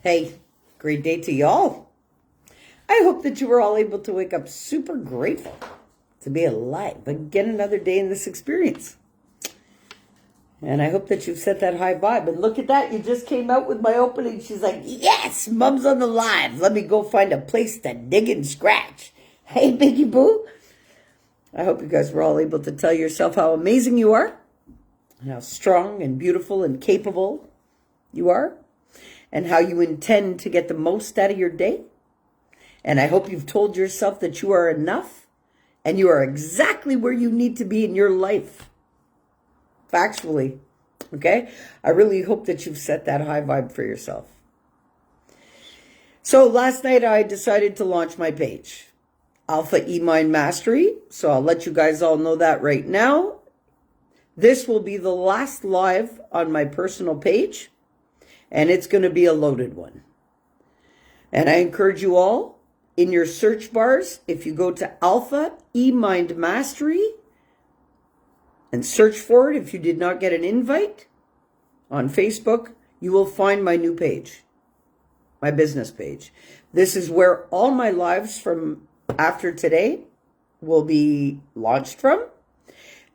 Hey, great day to y'all. I hope that you were all able to wake up super grateful to be alive again another day in this experience. And I hope that you've set that high vibe. And look at that, you just came out with my opening. She's like, yes, Mom's on the live. Let me go find a place to dig and scratch. Hey, Biggie Boo. I hope you guys were all able to tell yourself how amazing you are, and how strong and beautiful and capable you are, and how you intend to get the most out of your day. And I hope you've told yourself that you are enough and you are exactly where you need to be in your life. Factually, okay? I really hope that you've set that high vibe for yourself. So last night I decided to launch my page, Alpha E-Mind Mastery. So I'll let you guys all know that right now. This will be the last live on my personal page, and it's going to be a loaded one. And I encourage you all, in your search bars, if you go to Alpha E-Mind Mastery and search for it, if you did not get an invite on Facebook, you will find my new page, my business page. This is where all my lives from after today will be launched from.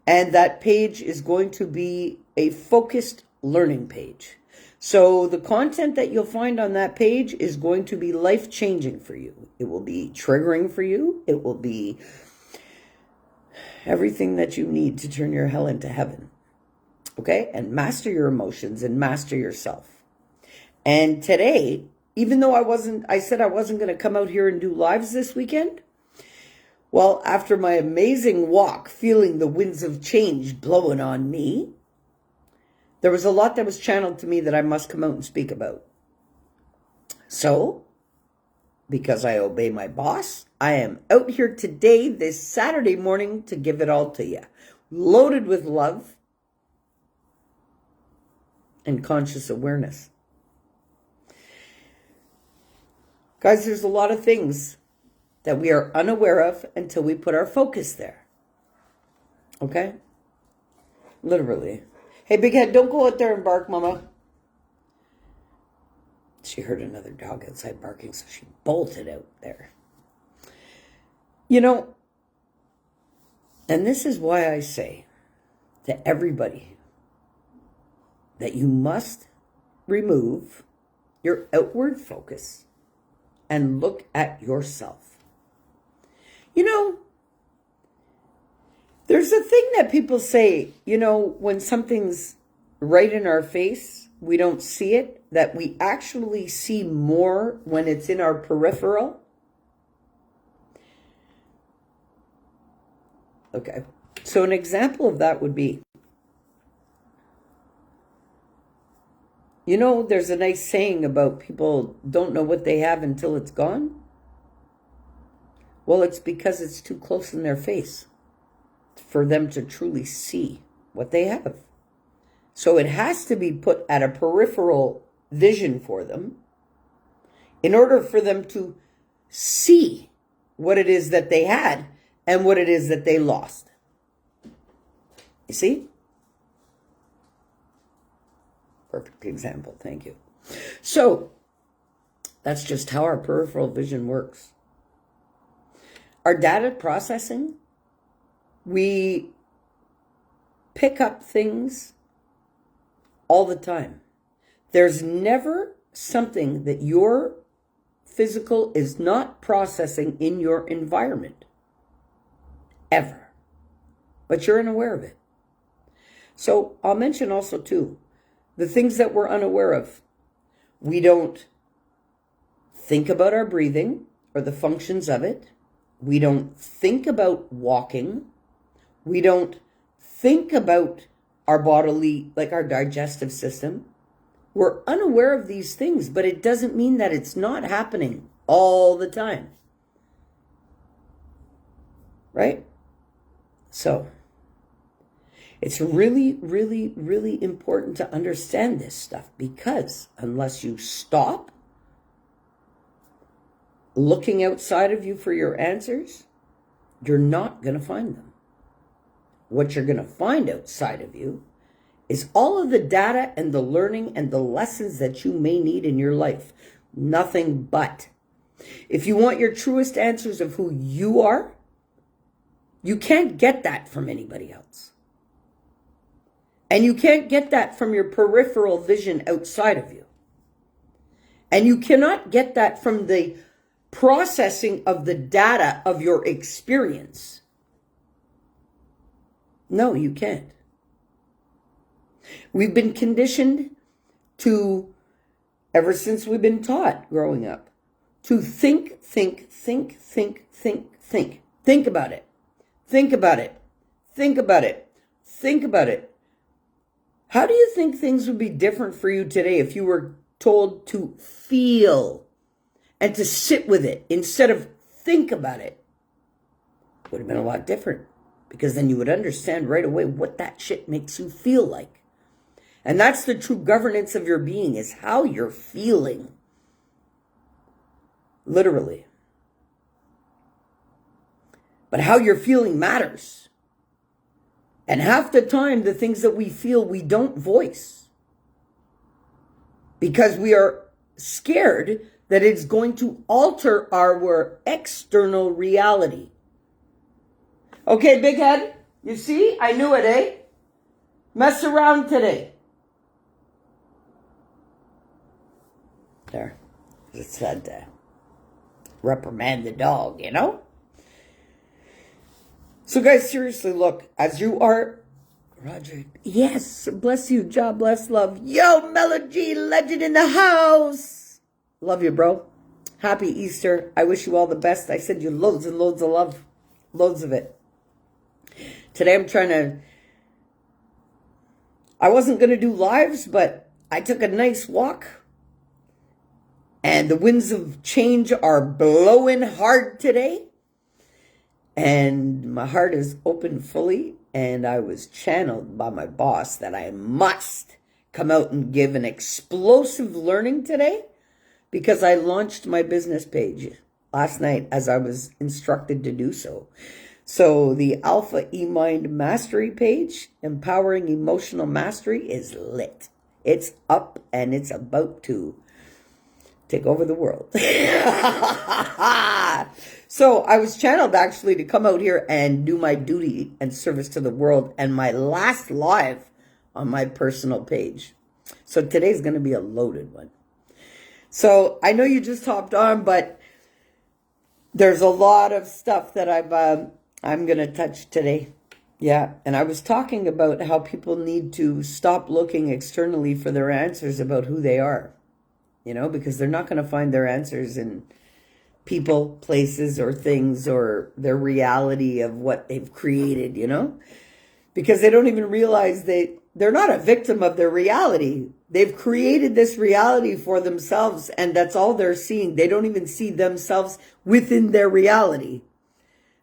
And that page is going to be a focused learning page. So the content that you'll find on that page is going to be life-changing for you. It will be triggering for you. It will be everything that you need to turn your hell into heaven. Okay? And master your emotions and master yourself. And today, even though I said I wasn't going to come out here and do lives this weekend, well, after my amazing walk, feeling the winds of change blowing on me, there was a lot that was channeled to me that I must come out and speak about. So, because I obey my boss, I am out here today, this Saturday morning, to give it all to you. Loaded with love and conscious awareness. Guys, there's a lot of things that we are unaware of until we put our focus there. Okay? Literally. Hey, Big Head, don't go out there and bark, Mama. She heard another dog outside barking, so she bolted out there. You know, and this is why I say to everybody that you must remove your outward focus and look at yourself. You know, there's a thing that people say, you know, when something's right in our face, we don't see it, that we actually see more when it's in our peripheral. Okay, so an example of that would be, you know, there's a nice saying about people don't know what they have until it's gone. Well, it's because it's too close in their face for them to truly see what they have. So it has to be put at a peripheral vision for them in order for them to see what it is that they had and what it is that they lost. You see? Perfect example. Thank you. So that's just how our peripheral vision works. Our data processing, we pick up things all the time. There's never something that your physical is not processing in your environment. Ever. But you're unaware of it. So I'll mention also too, the things that we're unaware of. We don't think about our breathing or the functions of it. We don't think about walking. We don't think about our bodily, like our digestive system. We're unaware of these things, but it doesn't mean that it's not happening all the time. Right? So, it's really, really, really important to understand this stuff, because unless you stop looking outside of you for your answers, you're not going to find them. What you're going to find outside of you is all of the data and the learning and the lessons that you may need in your life. Nothing but. If you want your truest answers of who you are, you can't get that from anybody else. And you can't get that from your peripheral vision outside of you. And you cannot get that from the processing of the data of your experience. No, you can't. We've been conditioned to, ever since we've been taught growing up, to think. Think about it. Think about it. Think about it. Think about it. How do you think things would be different for you today if you were told to feel and to sit with it instead of think about it? It would have been a lot different, because then you would understand right away what that shit makes you feel like. And that's the true governance of your being, is how you're feeling. Literally. But how you're feeling matters. And half the time, the things that we feel, we don't voice. Because we are scared that it's going to alter our external reality. Okay, big head, you see? I knew it, eh? Mess around today. There. It said reprimand the dog, you know? So guys, seriously, look, as you are, Roger, yes, bless you, job, bless, love. Yo, Melody Legend in the house. Love you, bro. Happy Easter. I wish you all the best. I send you loads and loads of love. Loads of it. Today I wasn't going to do lives, but I took a nice walk. And the winds of change are blowing hard today. And my heart is open fully. And I was channeled by my boss that I must come out and give an explosive learning today, because I launched my business page last night as I was instructed to do so. So the Alpha E-Mind Mastery page, Empowering Emotional Mastery, is lit. It's up and it's about to take over the world. So I was channeled actually to come out here and do my duty and service to the world, and my last live on my personal page. So today's going to be a loaded one. So I know you just hopped on, but there's a lot of stuff that I'm going to touch today. Yeah. And I was talking about how people need to stop looking externally for their answers about who they are, you know, because they're not going to find their answers in people, places, or things, or their reality of what they've created, you know, because they don't even realize they're not a victim of their reality. They've created this reality for themselves, and that's all they're seeing. They don't even see themselves within their reality.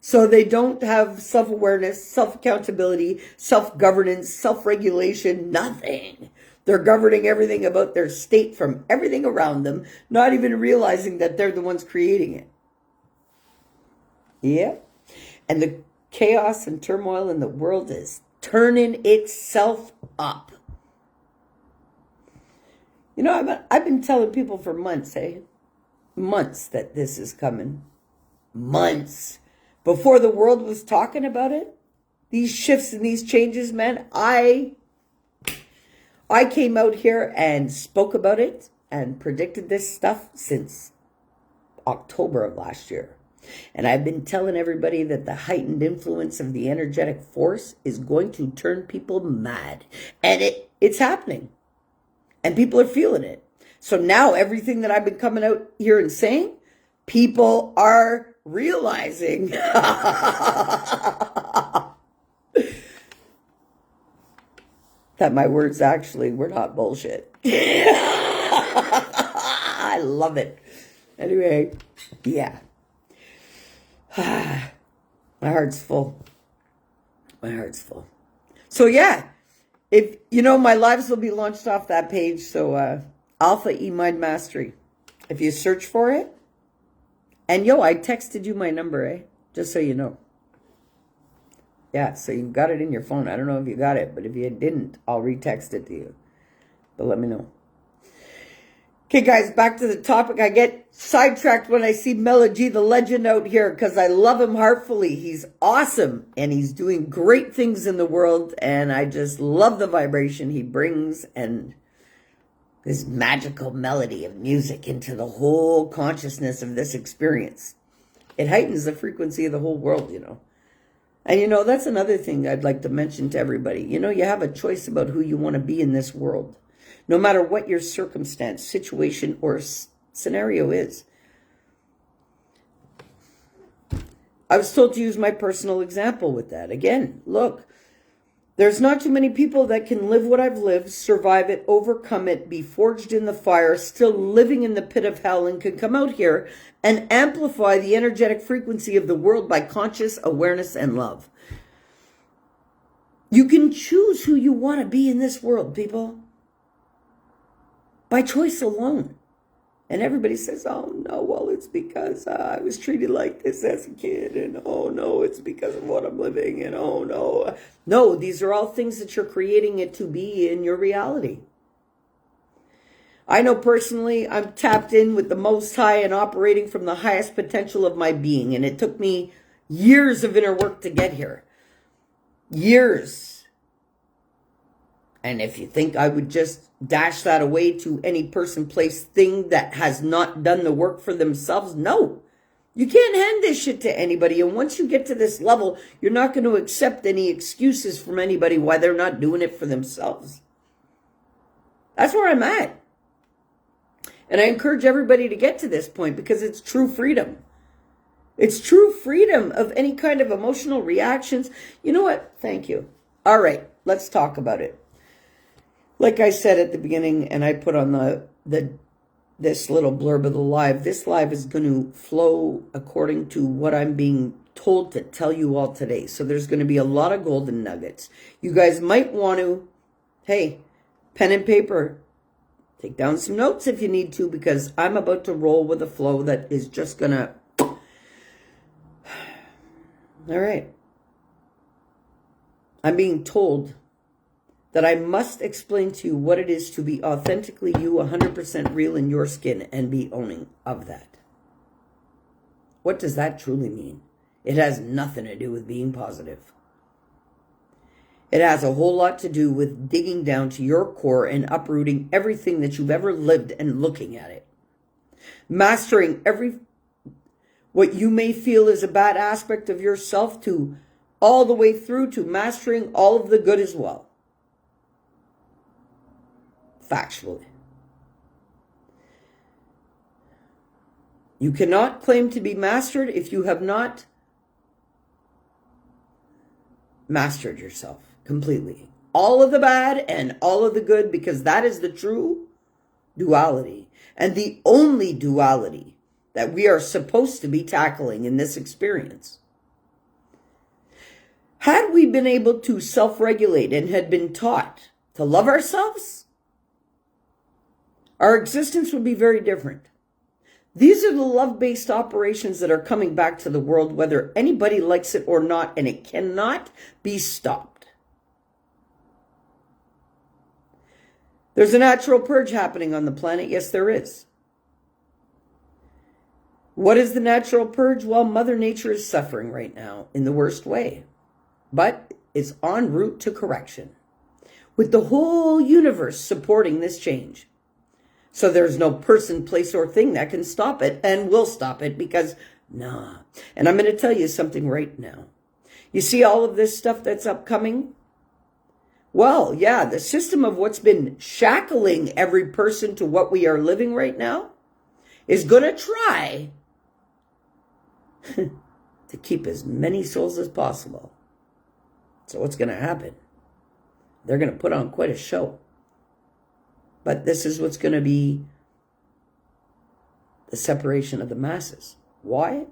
So they don't have self-awareness, self-accountability, self-governance, self-regulation, nothing. They're governing everything about their state from everything around them, not even realizing that they're the ones creating it. Yeah. And the chaos and turmoil in the world is turning itself up. You know, I've been telling people for months, months, that this is coming. Months. Before the world was talking about it, these shifts and these changes, man, I came out here and spoke about it and predicted this stuff since October of last year. And I've been telling everybody that the heightened influence of the energetic force is going to turn people mad. And it's happening. And people are feeling it. So now everything that I've been coming out here and saying, people are realizing that my words actually were not bullshit. I love it. Anyway, yeah. My heart's full. My heart's full. So yeah, if you know, my lives will be launched off that page. So Alpha E-Mind Mastery. If you search for it, and yo, I texted you my number, just so you know. Yeah, so you've got it in your phone. I don't know if you got it, but if you didn't, I'll retext it to you. But let me know. Okay, guys, back to the topic. I get sidetracked when I see Mela G, the legend, out here because I love him heartfully. He's awesome and he's doing great things in the world, and I just love the vibration he brings and this magical melody of music into the whole consciousness of this experience. It heightens the frequency of the whole world, you know. And, you know, that's another thing I'd like to mention to everybody. You know, you have a choice about who you want to be in this world. No matter what your circumstance, situation, or scenario is. I was told to use my personal example with that. Again, look, there's not too many people that can live what I've lived, survive it, overcome it, be forged in the fire, still living in the pit of hell, and can come out here and amplify the energetic frequency of the world by conscious awareness and love. You can choose who you want to be in this world, people. By choice alone. And everybody says, oh no, well, it's because I was treated like this as a kid, and oh no, it's because of what I'm living, and oh no. No, these are all things that you're creating it to be in your reality. I know personally I'm tapped in with the Most High and operating from the highest potential of my being, and it took me years of inner work to get here. Years. And if you think I would just dash that away to any person, place, thing that has not done the work for themselves, no. You can't hand this shit to anybody. And once you get to this level, you're not going to accept any excuses from anybody why they're not doing it for themselves. That's where I'm at. And I encourage everybody to get to this point because it's true freedom. It's true freedom of any kind of emotional reactions. You know what? Thank you. All right, let's talk about it. Like I said at the beginning, and I put on this little blurb of the live, this live is going to flow according to what I'm being told to tell you all today. So there's going to be a lot of golden nuggets. You guys might want to, hey, pen and paper, take down some notes if you need to, because I'm about to roll with a flow that is just going to... All right. I'm being told that I must explain to you what it is to be authentically you, 100% real in your skin, and be owning of that. What does that truly mean? It has nothing to do with being positive. It has a whole lot to do with digging down to your core and uprooting everything that you've ever lived and looking at it. Mastering what you may feel is a bad aspect of yourself to all the way through to mastering all of the good as well. Factually. You cannot claim to be mastered if you have not mastered yourself completely. All of the bad and all of the good, because that is the true duality and the only duality that we are supposed to be tackling in this experience. Had we been able to self-regulate and had been taught to love ourselves, our existence would be very different. These are the love-based operations that are coming back to the world, whether anybody likes it or not, and it cannot be stopped. There's a natural purge happening on the planet. Yes, there is. What is the natural purge? Well, Mother Nature is suffering right now in the worst way, but it's en route to correction, with the whole universe supporting this change. So there's no person, place, or thing that can stop it and will stop it because, nah. And I'm going to tell you something right now. You see all of this stuff that's upcoming? Well, yeah, the system of what's been shackling every person to what we are living right now is going to try to keep as many souls as possible. So what's going to happen? They're going to put on quite a show. But this is what's going to be the separation of the masses. Why?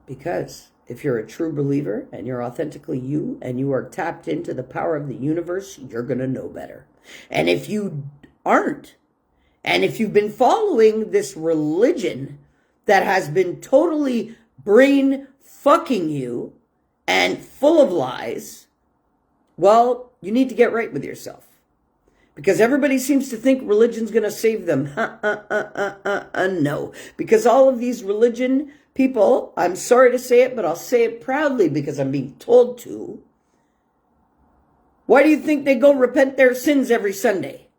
Because if you're a true believer and you're authentically you and you are tapped into the power of the universe, you're going to know better. And if you aren't, and if you've been following this religion that has been totally brain fucking you and full of lies, well, you need to get right with yourself. Because everybody seems to think religion's going to save them. No. Because all of these religion people, I'm sorry to say it, but I'll say it proudly because I'm being told to. Why do you think they go repent their sins every Sunday?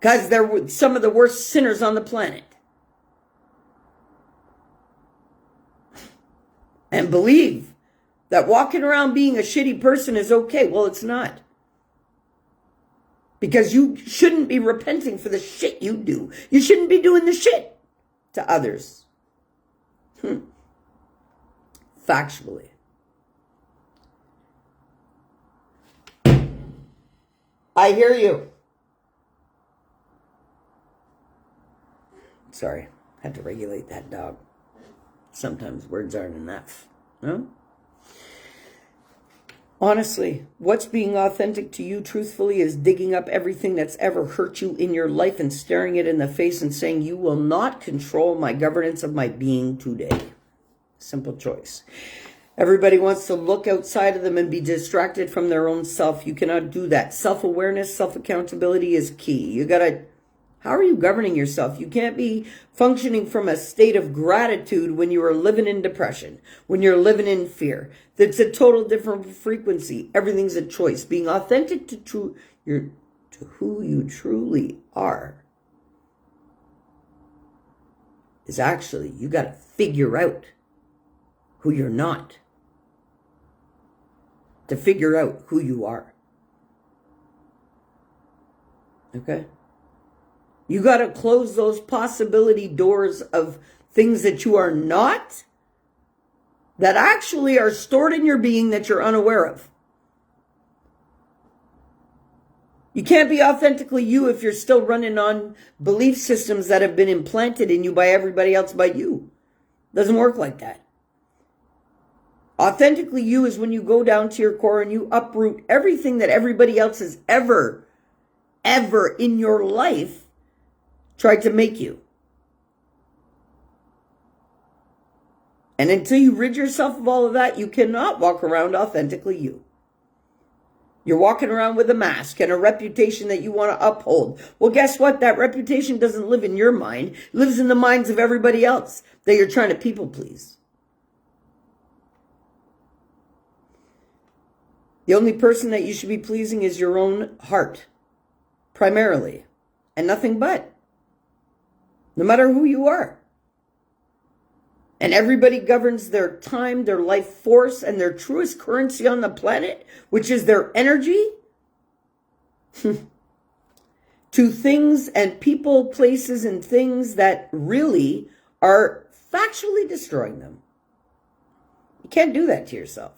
Because they're some of the worst sinners on the planet. And believe that walking around being a shitty person is okay. Well, it's not. Because you shouldn't be repenting for the shit you do. You shouldn't be doing the shit to others. Factually. I hear you. Sorry, had to regulate that dog. Sometimes words aren't enough. No? Honestly, what's being authentic to you truthfully is digging up everything that's ever hurt you in your life and staring it in the face and saying, you will not control my governance of my being today. Simple choice. Everybody wants to look outside of them and be distracted from their own self. You cannot do that. Self-awareness, self-accountability is key. How are you governing yourself? You can't be functioning from a state of gratitude when you are living in depression, when you're living in fear. That's a total different frequency. Everything's a choice. Being authentic to who you truly are is actually, you got to figure out who you're not to figure out who you are. Okay? You got to close those possibility doors of things that you are not, that actually are stored in your being that you're unaware of. You can't be authentically you if you're still running on belief systems that have been implanted in you by everybody else but you. Doesn't work like that. Authentically you is when you go down to your core and you uproot everything that everybody else has ever in your life tried to make you. And until you rid yourself of all of that, you cannot walk around authentically you. You're walking around with a mask and a reputation that you want to uphold. Well, guess what? That reputation doesn't live in your mind. It lives in the minds of everybody else that you're trying to people please. The only person that you should be pleasing is your own heart, primarily, and nothing but. No matter who you are. And everybody governs their time, their life force, and their truest currency on the planet, which is their energy, to things and people, places, and things that really are factually destroying them. You can't do that to yourself.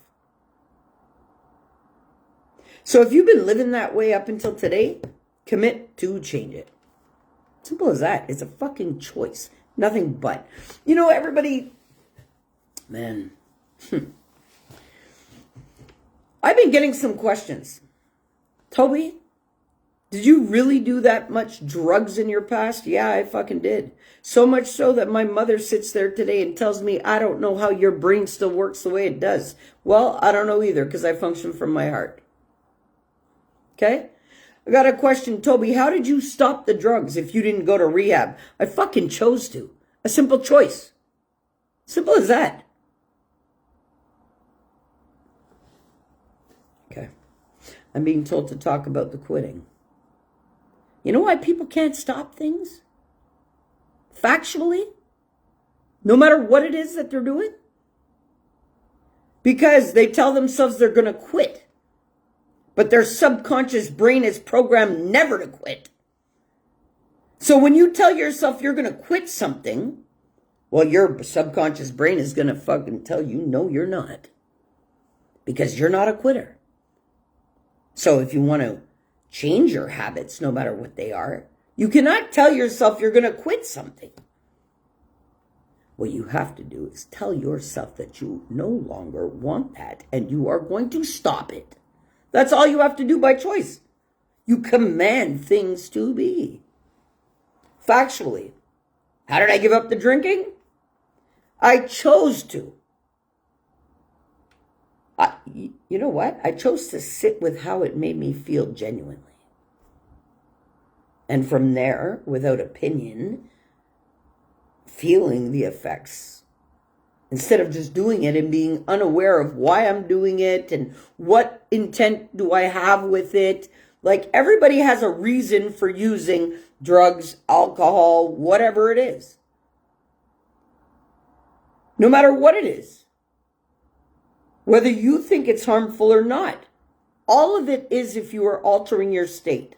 So if you've been living that way up until today, commit to change it. Simple as that. It's a fucking choice. Nothing but. You know, everybody, man, I've been getting some questions. Tobi, did you really do that much drugs in your past? Yeah, I fucking did. So much so that my mother sits there today and tells me, I don't know how your brain still works the way it does. Well, I don't know either because I function from my heart. Okay? I got a question, Tobi. How did you stop the drugs if you didn't go to rehab? I fucking chose to. A simple choice. Simple as that. Okay. I'm being told to talk about the quitting. You know why people can't stop things? Factually? No matter what it is that they're doing? Because they tell themselves they're going to quit. But their subconscious brain is programmed never to quit. So when you tell yourself you're going to quit something, well, your subconscious brain is going to fucking tell you, no, you're not. Because you're not a quitter. So if you want to change your habits, no matter what they are, you cannot tell yourself you're going to quit something. What you have to do is tell yourself that you no longer want that and you are going to stop it. That's all you have to do by choice. You command things to be. Factually. How did I give up the drinking? I chose to. You know what? I chose to sit with how it made me feel genuinely. And from there, without opinion, feeling the effects, instead of just doing it and being unaware of why I'm doing it and what intent do I have with it. Like, everybody has a reason for using drugs, alcohol, whatever it is. No matter what it is. Whether you think it's harmful or not. All of it is if you are altering your state.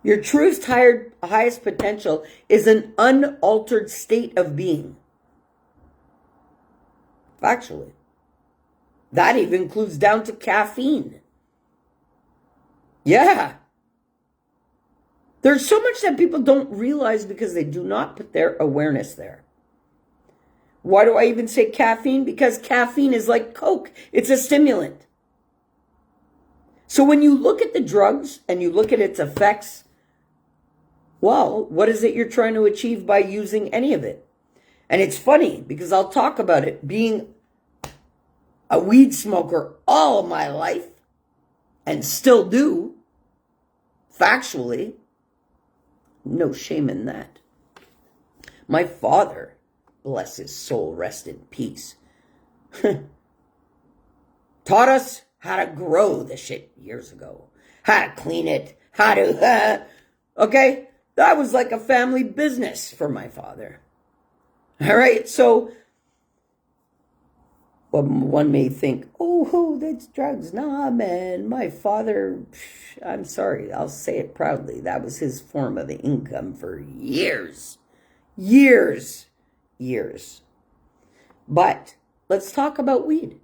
Your truest highest potential is an unaltered state of being. Factually. That even includes down to caffeine. Yeah. There's so much that people don't realize because they do not put their awareness there. Why do I even say caffeine? Because caffeine is like Coke. It's a stimulant. So when you look at the drugs and you look at its effects, well, what is it you're trying to achieve by using any of it? And it's funny because I'll talk about it being a weed smoker all of my life and still do, factually. No shame in that. My father, bless his soul, rest in peace, taught us how to grow the shit years ago, how to clean it, how to, okay? That was like a family business for my father. All right, so one may think, oh, that's drugs. Nah, man, my father, I'm sorry, I'll say it proudly. That was his form of income for years. But let's talk about weed.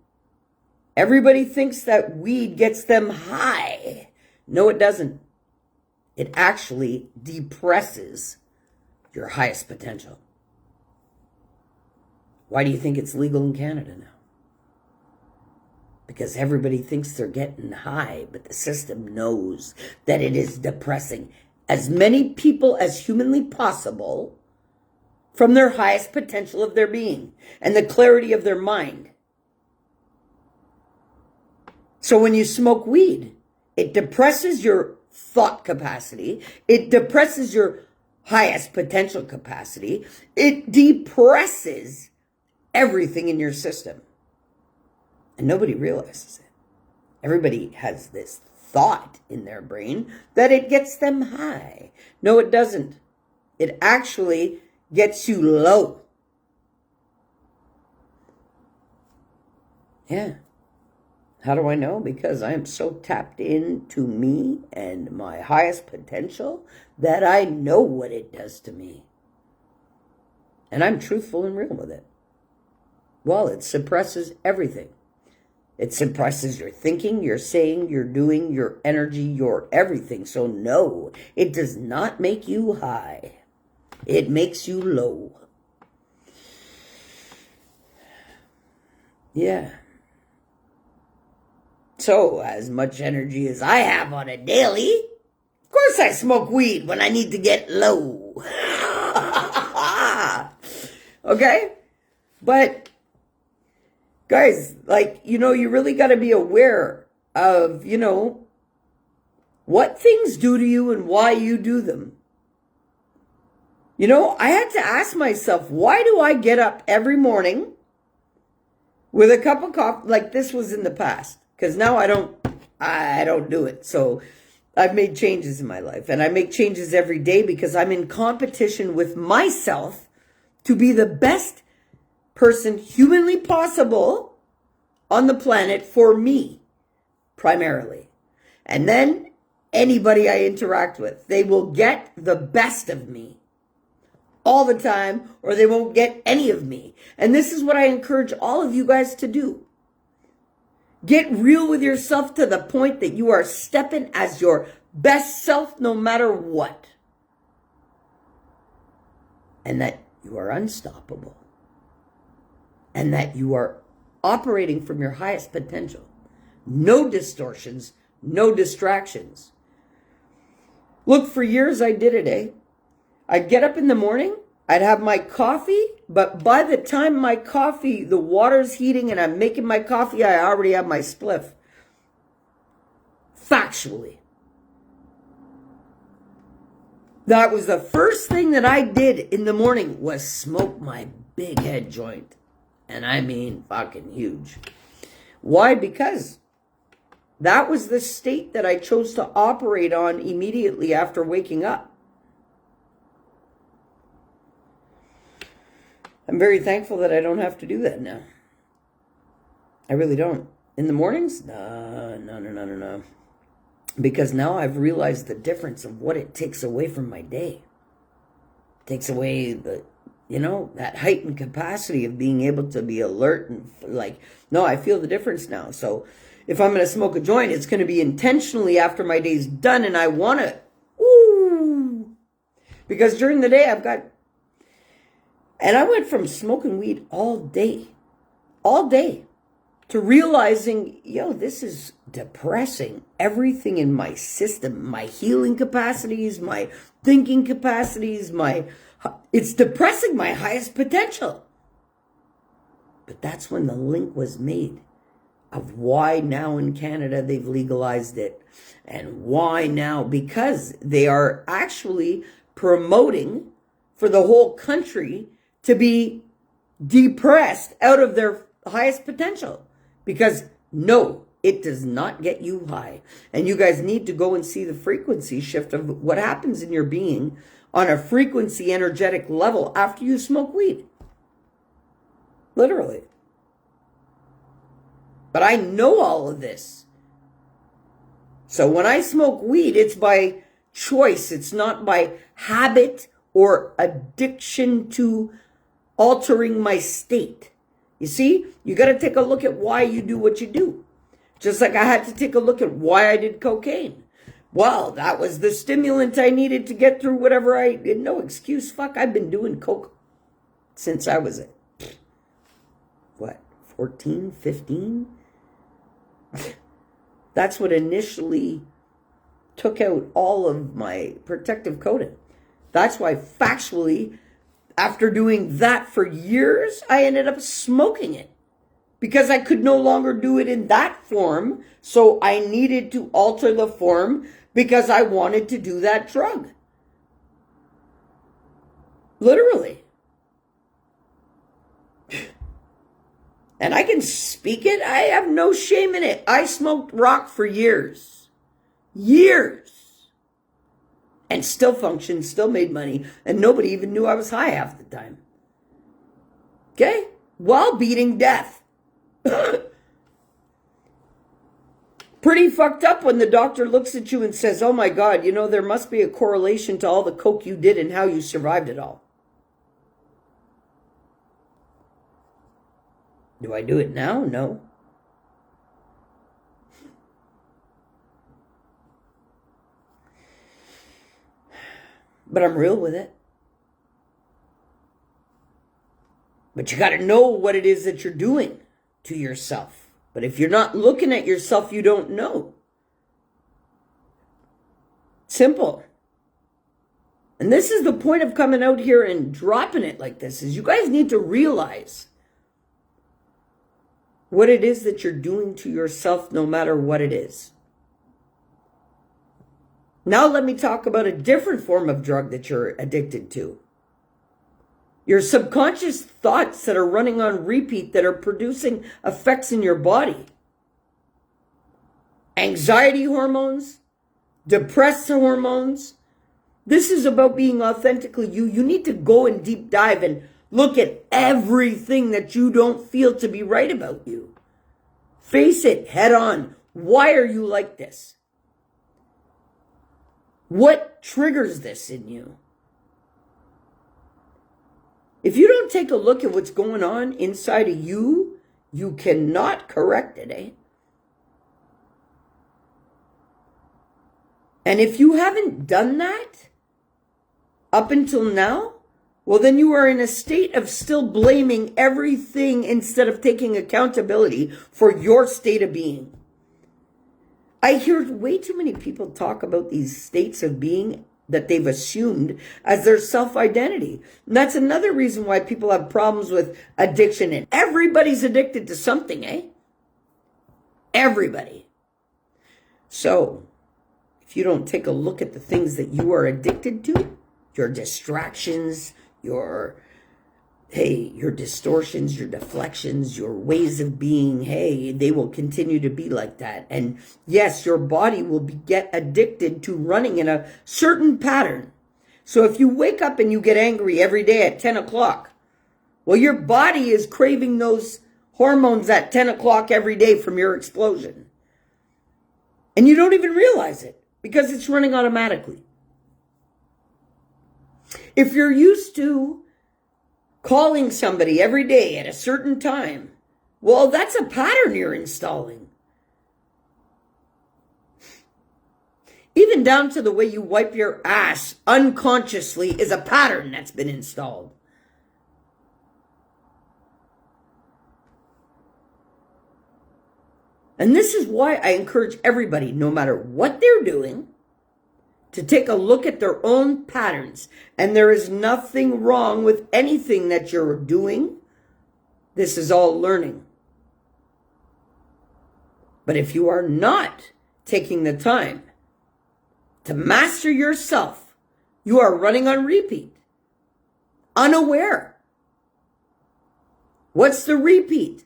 Everybody thinks that weed gets them high. No, it doesn't. It actually depresses your highest potential. Why do you think it's legal in Canada now? Because everybody thinks they're getting high, but the system knows that it is depressing as many people as humanly possible from their highest potential of their being and the clarity of their mind. So when you smoke weed, it depresses your thought capacity. It depresses your highest potential capacity. It depresses everything in your system. And nobody realizes it. Everybody has this thought in their brain that it gets them high. No, it doesn't. It actually gets you low. Yeah. How do I know? Because I am so tapped into me and my highest potential that I know what it does to me. And I'm truthful and real with it. Well, it suppresses everything. It suppresses your thinking, your saying, your doing, your energy, your everything. So no, it does not make you high. It makes you low. Yeah. So, as much energy as I have on a daily, of course I smoke weed when I need to get low. Okay? But, guys, like, you really got to be aware of, what things do to you and why you do them. I had to ask myself, why do I get up every morning with a cup of coffee? Like, this was in the past. Because now I don't do it. So I've made changes in my life. And I make changes every day because I'm in competition with myself to be the best person humanly possible on the planet for me, primarily. And then anybody I interact with, they will get the best of me all the time, or they won't get any of me. And this is what I encourage all of you guys to do. Get real with yourself to the point that you are stepping as your best self no matter what. And that you are unstoppable. And that you are operating from your highest potential. No distortions, no distractions. Look, for years I did it, I'd get up in the morning, I'd have my coffee, but by the time my coffee, the water's heating and I'm making my coffee, I already have my spliff. Factually. That was the first thing that I did in the morning was smoke my big head joint. And I mean fucking huge. Why? Because that was the state that I chose to operate on immediately after waking up. I'm very thankful that I don't have to do that now. I really don't. In the mornings? No. Because now I've realized the difference of what it takes away from my day. It takes away that heightened capacity of being able to be alert and no, I feel the difference now. So if I'm going to smoke a joint, it's going to be intentionally after my day's done, and I want to, because during the day and I went from smoking weed all day, to realizing, this is depressing everything in my system, my healing capacities, my thinking capacities, it's depressing my highest potential. But that's when the link was made of why now in Canada they've legalized it. And why now? Because they are actually promoting for the whole country to be depressed out of their highest potential. Because no, it does not get you high. And you guys need to go and see the frequency shift of what happens in your being on a frequency energetic level after you smoke weed. Literally. But I know all of this. So when I smoke weed, it's by choice. It's not by habit or addiction to altering my state. You see, you got to take a look at why you do what you do. Just like I had to take a look at why I did cocaine. Well, that was the stimulant I needed to get through whatever I did. No excuse. Fuck, I've been doing coke since I was 14, 15? That's what initially took out all of my protective coating. That's why factually, after doing that for years, I ended up smoking it. Because I could no longer do it in that form, so I needed to alter the form because I wanted to do that drug. Literally. And I can speak it. I have no shame in it. I smoked rock for years. Years. And still functioned, still made money, and nobody even knew I was high half the time. Okay? While beating death. Pretty fucked up when the doctor looks at you and says, oh my God, there must be a correlation to all the coke you did and how you survived it all. Do I do it now? No. But I'm real with it. But you got to know what it is that you're doing to yourself. But if you're not looking at yourself, you don't know. Simple. And this is the point of coming out here and dropping it like this, is you guys need to realize what it is that you're doing to yourself, no matter what it is. Now let me talk about a different form of drug that you're addicted to. Your subconscious thoughts that are running on repeat that are producing effects in your body. Anxiety hormones, depressed hormones. This is about being authentically you. You need to go and deep dive and look at everything that you don't feel to be right about you. Face it head on. Why are you like this? What triggers this in you? If you don't take a look at what's going on inside of you, you cannot correct it, eh? And if you haven't done that up until now, well, then you are in a state of still blaming everything instead of taking accountability for your state of being. I hear way too many people talk about these states of being that they've assumed as their self-identity. And that's another reason why people have problems with addiction. And everybody's addicted to something, eh? Everybody. So, if you don't take a look at the things that you are addicted to, your distractions, your distortions, your deflections, your ways of being, they will continue to be like that. And yes, your body will get addicted to running in a certain pattern. So if you wake up and you get angry every day at 10 o'clock, well, your body is craving those hormones at 10 o'clock every day from your explosion. And you don't even realize it because it's running automatically. If you're used to calling somebody every day at a certain time, well, that's a pattern you're installing. Even down to the way you wipe your ass unconsciously is a pattern that's been installed. And this is why I encourage everybody, no matter what they're doing, to take a look at their own patterns. And there is nothing wrong with anything that you're doing. This is all learning. But if you are not taking the time to master yourself, you are running on repeat, unaware. What's the repeat?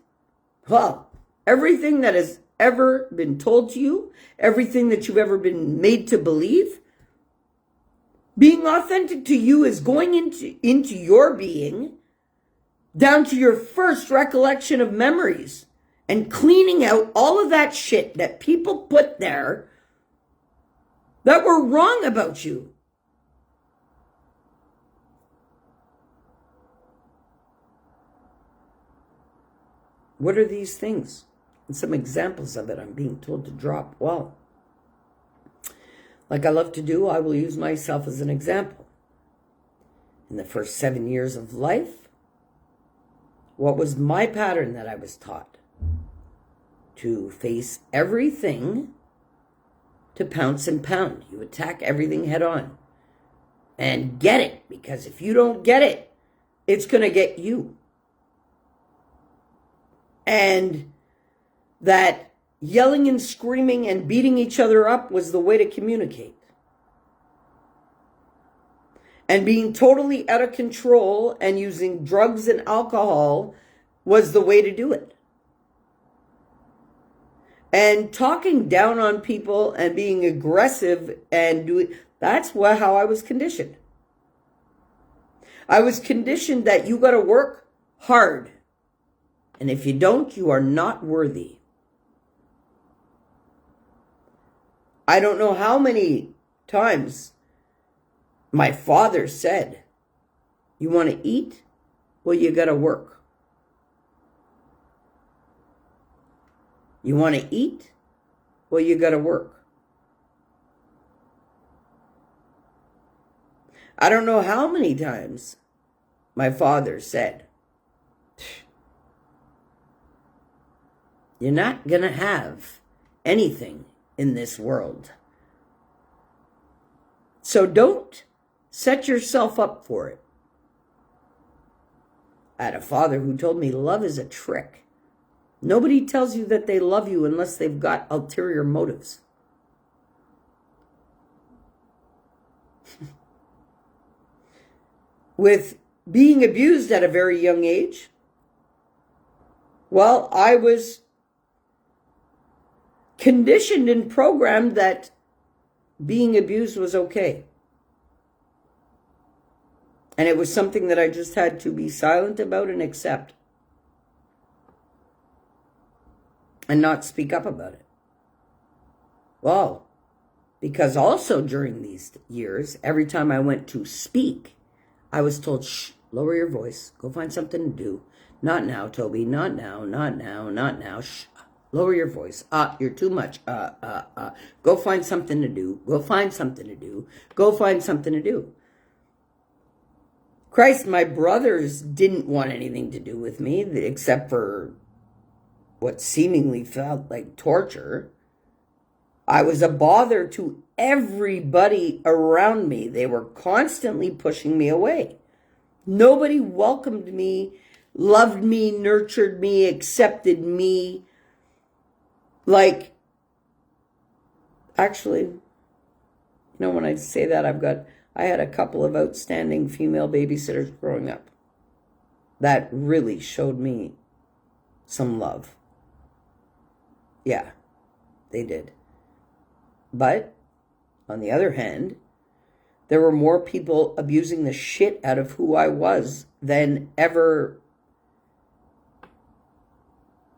Well, everything that has ever been told to you, everything that you've ever been made to believe, being authentic to you is going into your being, down to your first recollection of memories, and cleaning out all of that shit that people put there that were wrong about you. What are these things? And some examples of it I'm being told to drop. Well, like I love to do, I will use myself as an example. In the first 7 years of life, what was my pattern that I was taught? To face everything, to pounce and pound. You attack everything head on. And get it, because if you don't get it, it's going to get you. And that yelling and screaming and beating each other up was the way to communicate. And being totally out of control and using drugs and alcohol was the way to do it. And talking down on people and being aggressive and that's how I was conditioned. I was conditioned that you got to work hard. And if you don't, you are not worthy. I don't know how many times my father said, you want to eat? Well, you got to work. You want to eat? Well, you got to work. I don't know how many times my father said, you're not going to have anything in this world. So don't set yourself up for it. I had a father who told me love is a trick. Nobody tells you that they love you unless they've got ulterior motives. With being abused at a very young age, well, I was conditioned and programmed that being abused was okay. And it was something that I just had to be silent about and accept. And not speak up about it. Well, because also during these years, every time I went to speak, I was told, shh, lower your voice, go find something to do. Not now, Toby, not now, not now, not now, shh. Lower your voice. You're too much. Go find something to do. Go find something to do. Go find something to do. Christ, my brothers didn't want anything to do with me except for what seemingly felt like torture. I was a bother to everybody around me. They were constantly pushing me away. Nobody welcomed me, loved me, nurtured me, accepted me. Actually, when I say that, I've got I had a couple of outstanding female babysitters growing up that really showed me some love. Yeah, they did. But on the other hand, there were more people abusing the shit out of who I was than ever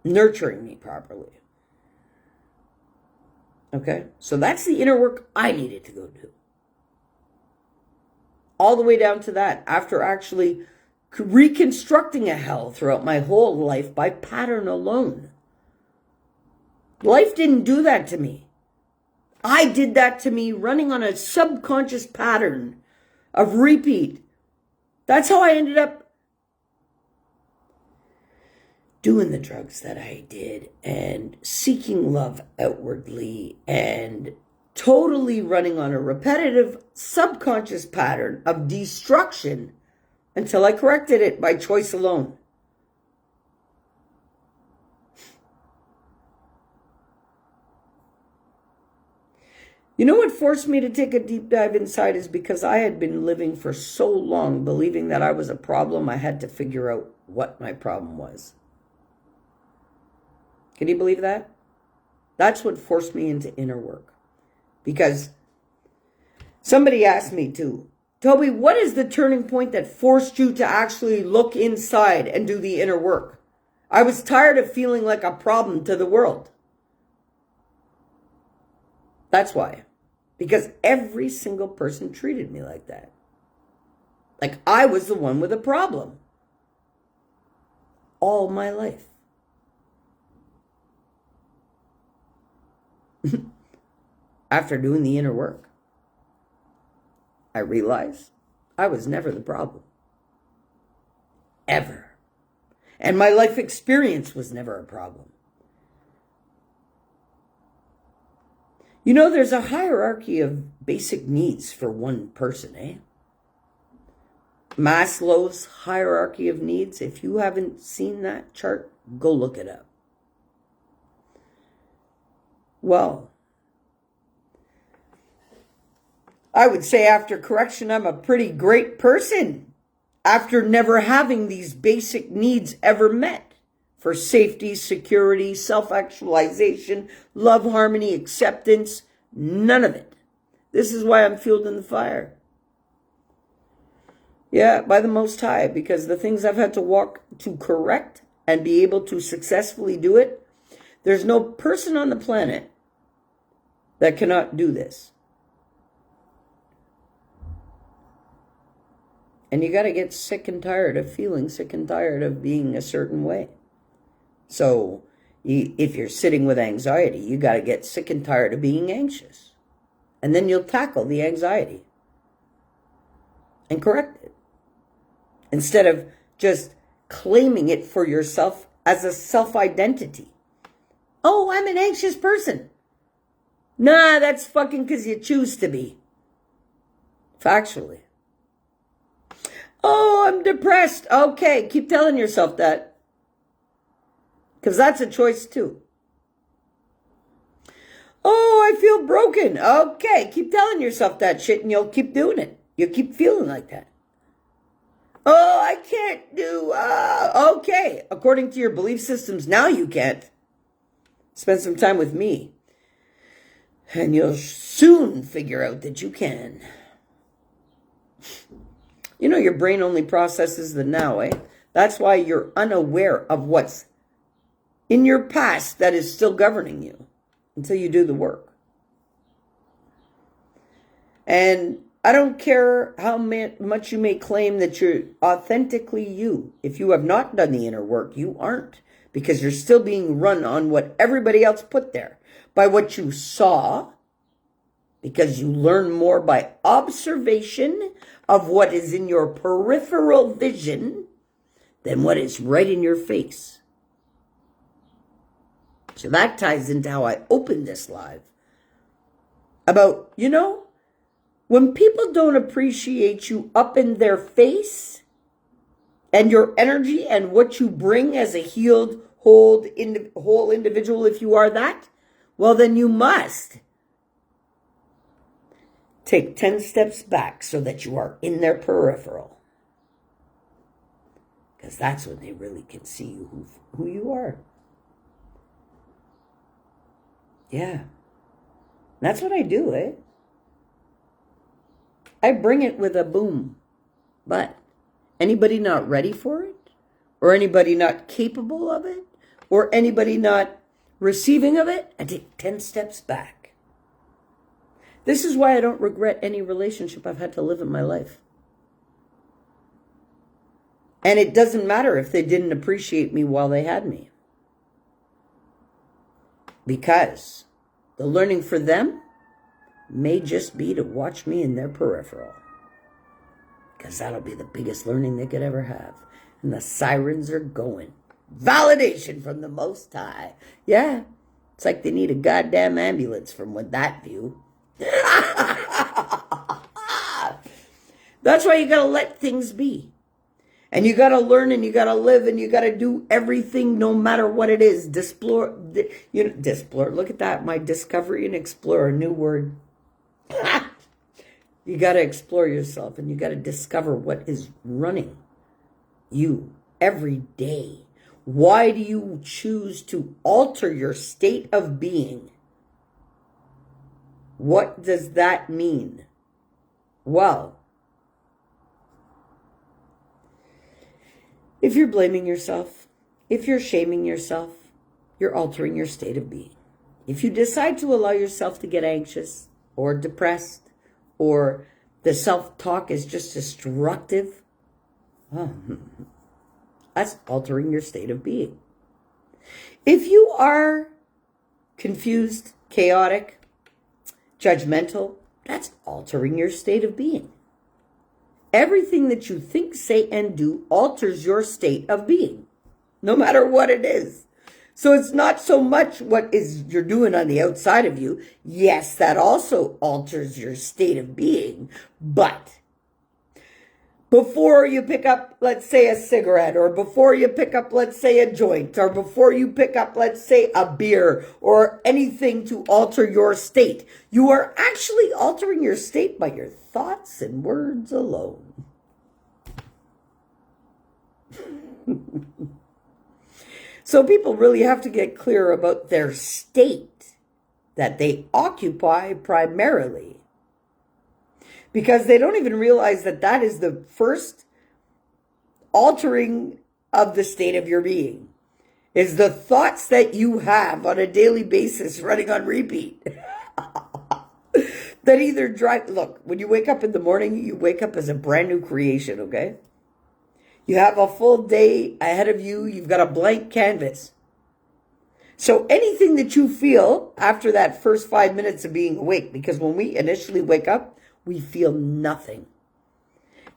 nurturing me properly. Okay? So that's the inner work I needed to go do. All the way down to that, after actually reconstructing a hell throughout my whole life by pattern alone. Life didn't do that to me. I did that to me running on a subconscious pattern of repeat. That's how I ended up doing the drugs that I did and seeking love outwardly and totally running on a repetitive subconscious pattern of destruction until I corrected it by choice alone. You know what forced me to take a deep dive inside is because I had been living for so long believing that I was a problem, I had to figure out what my problem was. Can you believe that? That's what forced me into inner work. Because somebody asked me too, Toby, what is the turning point that forced you to actually look inside and do the inner work? I was tired of feeling like a problem to the world. That's why. Because every single person treated me like that. Like I was the one with a problem. All my life. After doing the inner work, I realized I was never the problem. Ever. And my life experience was never a problem. You know, there's a hierarchy of basic needs for one person, eh? Maslow's hierarchy of needs. If you haven't seen that chart, go look it up. Well, I would say after correction, I'm a pretty great person after never having these basic needs ever met. For safety, security, self-actualization, love, harmony, acceptance, none of it. This is why I'm fueled in the fire. Yeah, by the Most High, because the things I've had to walk to correct and be able to successfully do it, there's no person on the planet that cannot do this. And you got to get sick and tired of feeling sick and tired of being a certain way. So if you're sitting with anxiety, you got to get sick and tired of being anxious. And then you'll tackle the anxiety and correct it. Instead of just claiming it for yourself as a self-identity. Oh, I'm an anxious person. Nah, that's fucking because you choose to be. Factually. Oh, I'm depressed. Okay, keep telling yourself that. Because that's a choice too. Oh, I feel broken. Okay, keep telling yourself that shit and you'll keep doing it. You'll keep feeling like that. Oh, I can't do... okay, according to your belief systems, now you can't. Spend some time with me. And you'll soon figure out that you can. You know, your brain only processes the now, eh? That's why you're unaware of what's in your past that is still governing you until you do the work. And I don't care how much you may claim that you're authentically you. If you have not done the inner work, you aren't. Because you're still being run on what everybody else put there. By what you saw. Because you learn more by observation of what is in your peripheral vision than what is right in your face. So that ties into how I opened this live. About, you know, when people don't appreciate you up in their face and your energy and what you bring as a healed, whole individual, if you are that, well, then you must take 10 steps back so that you are in their peripheral. Because that's when they really can see you, who you are. Yeah. That's what I do, eh? I bring it with a boom. But anybody not ready for it? Or anybody not capable of it? Or anybody not receiving of it? I take 10 steps back. This is why I don't regret any relationship I've had to live in my life. And it doesn't matter if they didn't appreciate me while they had me. Because the learning for them may just be to watch me in their peripheral. Because that'll be the biggest learning they could ever have. And the sirens are going. Validation from the Most High. Yeah, it's like they need a goddamn ambulance from with that view. That's why you gotta let things be. And you got to learn and you got to live and you got to do everything no matter what it is. Displore. Look at that. My discovery and explore, a new word. You got to explore yourself and you got to discover what is running you every day. Why do you choose to alter your state of being? What does that mean? Well, if you're blaming yourself, if you're shaming yourself, you're altering your state of being. If you decide to allow yourself to get anxious or depressed, or the self-talk is just destructive, that's altering your state of being. If you are confused, chaotic, judgmental, that's altering your state of being. Everything that you think, say, and do alters your state of being, no matter what it is. So it's not so much what is you're doing on the outside of you. Yes, that also alters your state of being. But before you pick up, let's say, a cigarette, or before you pick up, let's say, a joint, or before you pick up, let's say, a beer, or anything to alter your state, you are actually altering your state by your thoughts and words alone. So people really have to get clear about their state that they occupy primarily. Because they don't even realize that that is the first altering of the state of your being. Is the thoughts that you have on a daily basis running on repeat. That either drive... Look, when you wake up in the morning, you wake up as a brand new creation, okay? You have a full day ahead of you. You've got a blank canvas. So anything that you feel after that first 5 minutes of being awake, because when we initially wake up, we feel nothing.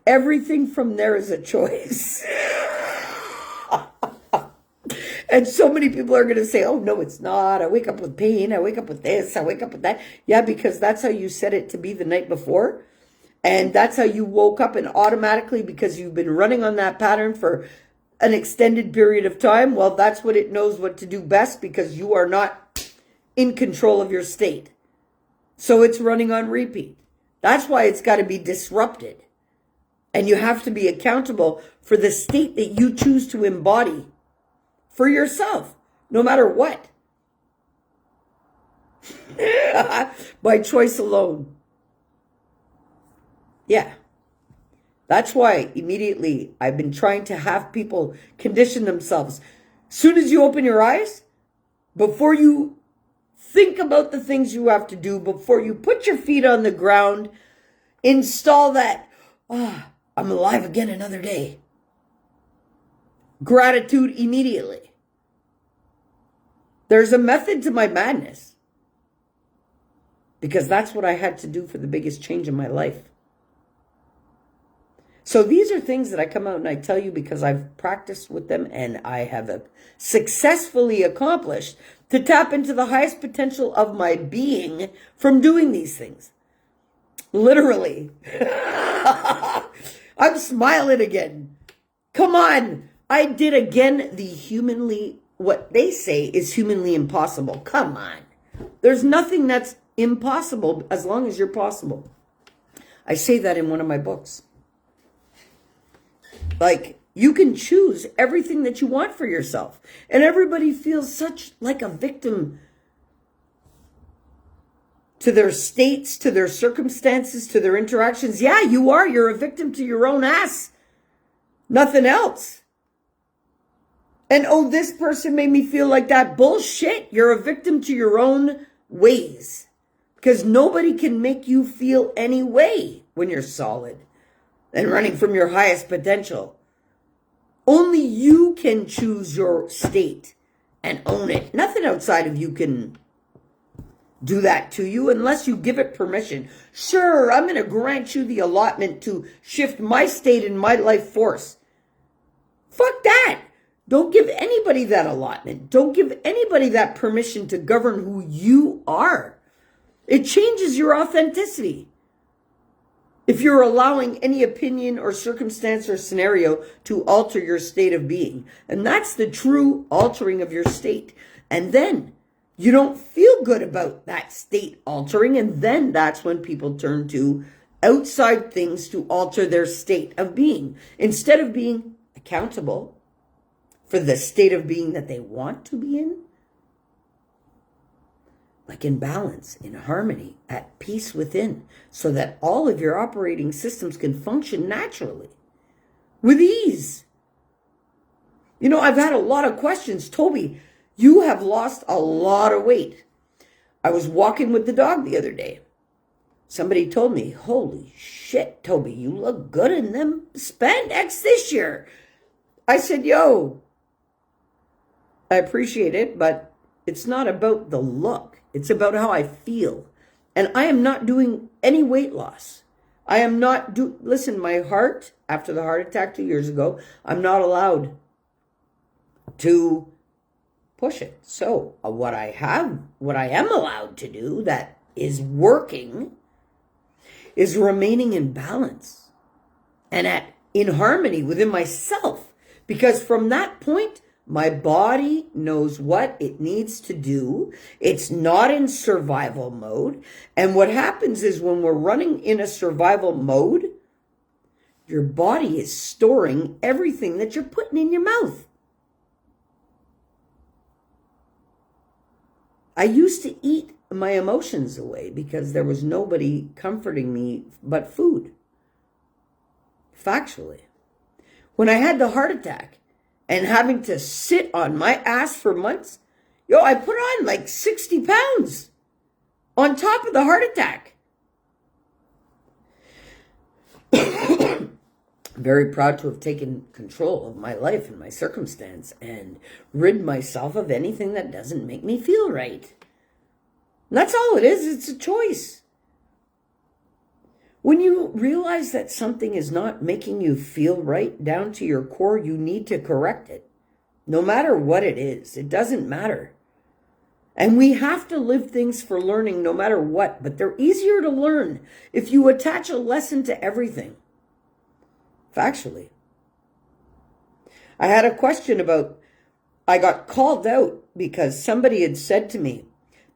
Everything from there is a choice. And so many people are going to say, oh, no, it's not. I wake up with pain. I wake up with this. I wake up with that. Yeah, because that's how you set it to be the night before. And that's how you woke up, and automatically, because you've been running on that pattern for an extended period of time, well, that's what it knows what to do best, because you are not in control of your state. So it's running on repeat. That's why it's got to be disrupted. And you have to be accountable for the state that you choose to embody for yourself, no matter what. By choice alone. Yeah. That's why immediately I've been trying to have people condition themselves. Soon as you open your eyes, before you think about the things you have to do, before you put your feet on the ground, install that, I'm alive again another day. Gratitude immediately. There's a method to my madness. Because that's what I had to do for the biggest change in my life. So these are things that I come out and I tell you because I've practiced with them and I have successfully accomplished to tap into the highest potential of my being from doing these things. Literally. I'm smiling again. Come on. I did again what they say is humanly impossible. Come on. There's nothing that's impossible as long as you're possible. I say that in one of my books. Like, you can choose everything that you want for yourself. And everybody feels such like a victim to their states, to their circumstances, to their interactions. Yeah, you are. You're a victim to your own ass. Nothing else. And oh, this person made me feel like that. Bullshit. You're a victim to your own ways. Because nobody can make you feel any way when you're solid and running from your highest potential. Only you can choose your state and own it. Nothing outside of you can do that to you unless you give it permission. Sure, I'm going to grant you the allotment to shift my state and my life force. Fuck that. Don't give anybody that allotment. Don't give anybody that permission to govern who you are. It changes your authenticity. If you're allowing any opinion or circumstance or scenario to alter your state of being. And that's the true altering of your state. And then you don't feel good about that state altering. And then that's when people turn to outside things to alter their state of being. Instead of being accountable for the state of being that they want to be in. Like in balance, in harmony, at peace within, so that all of your operating systems can function naturally, with ease. You know, I've had a lot of questions. Tobi, you have lost a lot of weight. I was walking with the dog the other day. Somebody told me, holy shit, Tobi, you look good in them spandex this year. I said, yo, I appreciate it, but it's not about the look. It's about how I feel. And I am not doing any weight loss. I am not listen, my heart, after the heart attack 2 years ago, I'm not allowed to push it. So what I am allowed to do that is working is remaining in balance and in harmony within myself. Because from that point, my body knows what it needs to do. It's not in survival mode. And what happens is when we're running in a survival mode, your body is storing everything that you're putting in your mouth. I used to eat my emotions away because there was nobody comforting me but food. Factually. When I had the heart attack, and having to sit on my ass for months, I put on like 60 pounds on top of the heart attack. Very proud to have taken control of my life and my circumstance and rid myself of anything that doesn't make me feel right. And that's all it is. It's a choice. When you realize that something is not making you feel right down to your core, you need to correct it. No matter what it is, it doesn't matter. And we have to live things for learning no matter what, but they're easier to learn if you attach a lesson to everything. Factually. I had a question about, I got called out because somebody had said to me,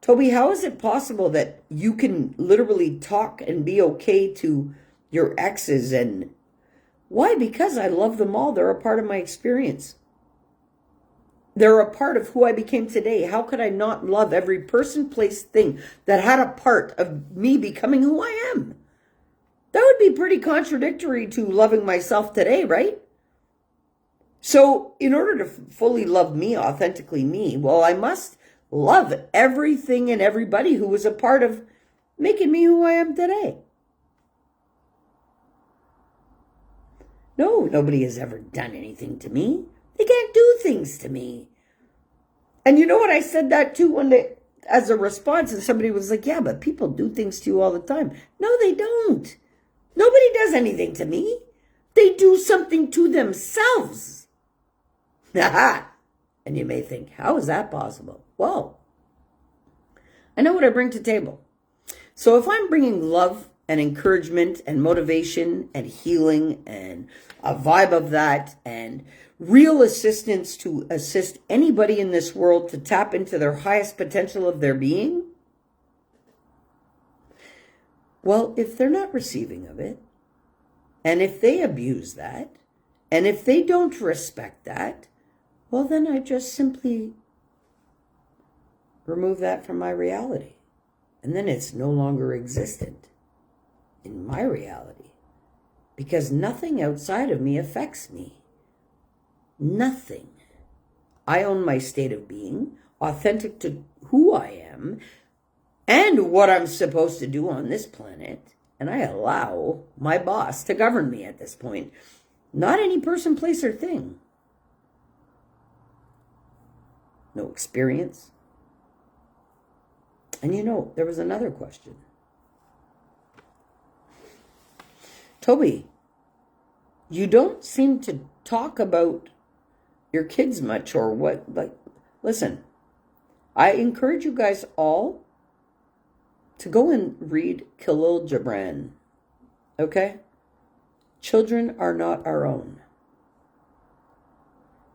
Tobi, how is it possible that you can literally talk and be okay to your exes? And why? Because I love them all. They're a part of my experience. They're a part of who I became today. How could I not love every person, place, thing that had a part of me becoming who I am? That would be pretty contradictory to loving myself today, right? So in order to fully love me, authentically me, well, I must love everything and everybody who was a part of making me who I am today. No, nobody has ever done anything to me. They can't do things to me. And you know what? I said that too as a response, and somebody was like, yeah, but people do things to you all the time. No, they don't. Nobody does anything to me. They do something to themselves. And you may think, how is that possible? Well, I know what I bring to the table. So if I'm bringing love and encouragement and motivation and healing and a vibe of that and real assistance to assist anybody in this world to tap into their highest potential of their being, Well, if they're not receiving of it, and if they abuse that, and if they don't respect that, well, then I just simply remove that from my reality. And then it's no longer existent in my reality, because nothing outside of me affects me. Nothing. I own my state of being, authentic to who I am and what I'm supposed to do on this planet. And I allow my boss to govern me at this point. Not any person, place, or thing. No experience. And there was another question. Tobi, you don't seem to talk about your kids much, or what. Like, listen, I encourage you guys all to go and read Khalil Gibran. Okay? Children are not our own.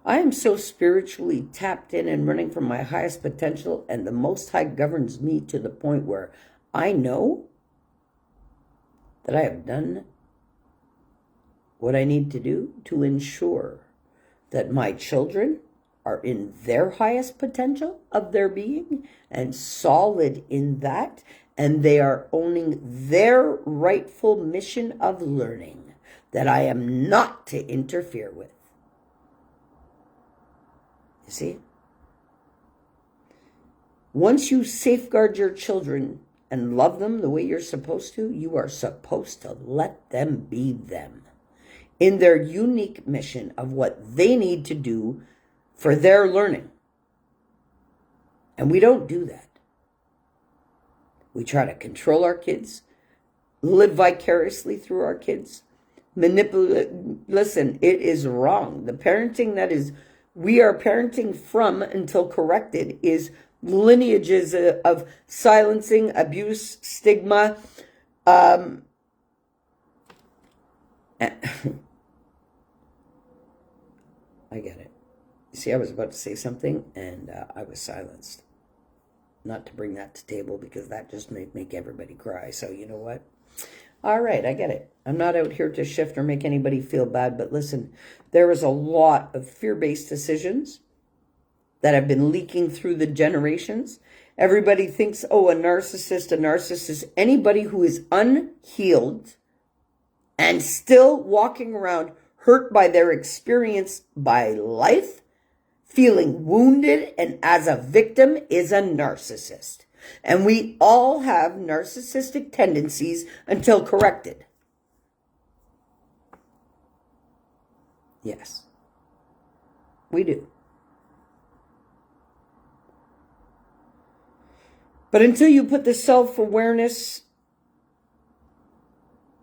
I am so spiritually tapped in and running from my highest potential, and the Most High governs me to the point where I know that I have done what I need to do to ensure that my children are in their highest potential of their being and solid in that, and they are owning their rightful mission of learning that I am not to interfere with. You see? Once you safeguard your children and love them the way you're supposed to, you are supposed to let them be them in their unique mission of what they need to do for their learning. And we don't do that. We try to control our kids, live vicariously through our kids, manipulate. Listen, it is wrong. The parenting that we are parenting from until corrected is lineages of silencing, abuse, stigma. I get it. You see, I was about to say something and I was silenced. Not to bring that to table because that just may make everybody cry. So you know what? All right, I get it. I'm not out here to shift or make anybody feel bad, but listen, there is a lot of fear-based decisions that have been leaking through the generations. Everybody thinks, oh, a narcissist. Anybody who is unhealed and still walking around hurt by their experience by life, feeling wounded and as a victim, is a narcissist. And we all have narcissistic tendencies until corrected. Yes, we do. But until you put the self-awareness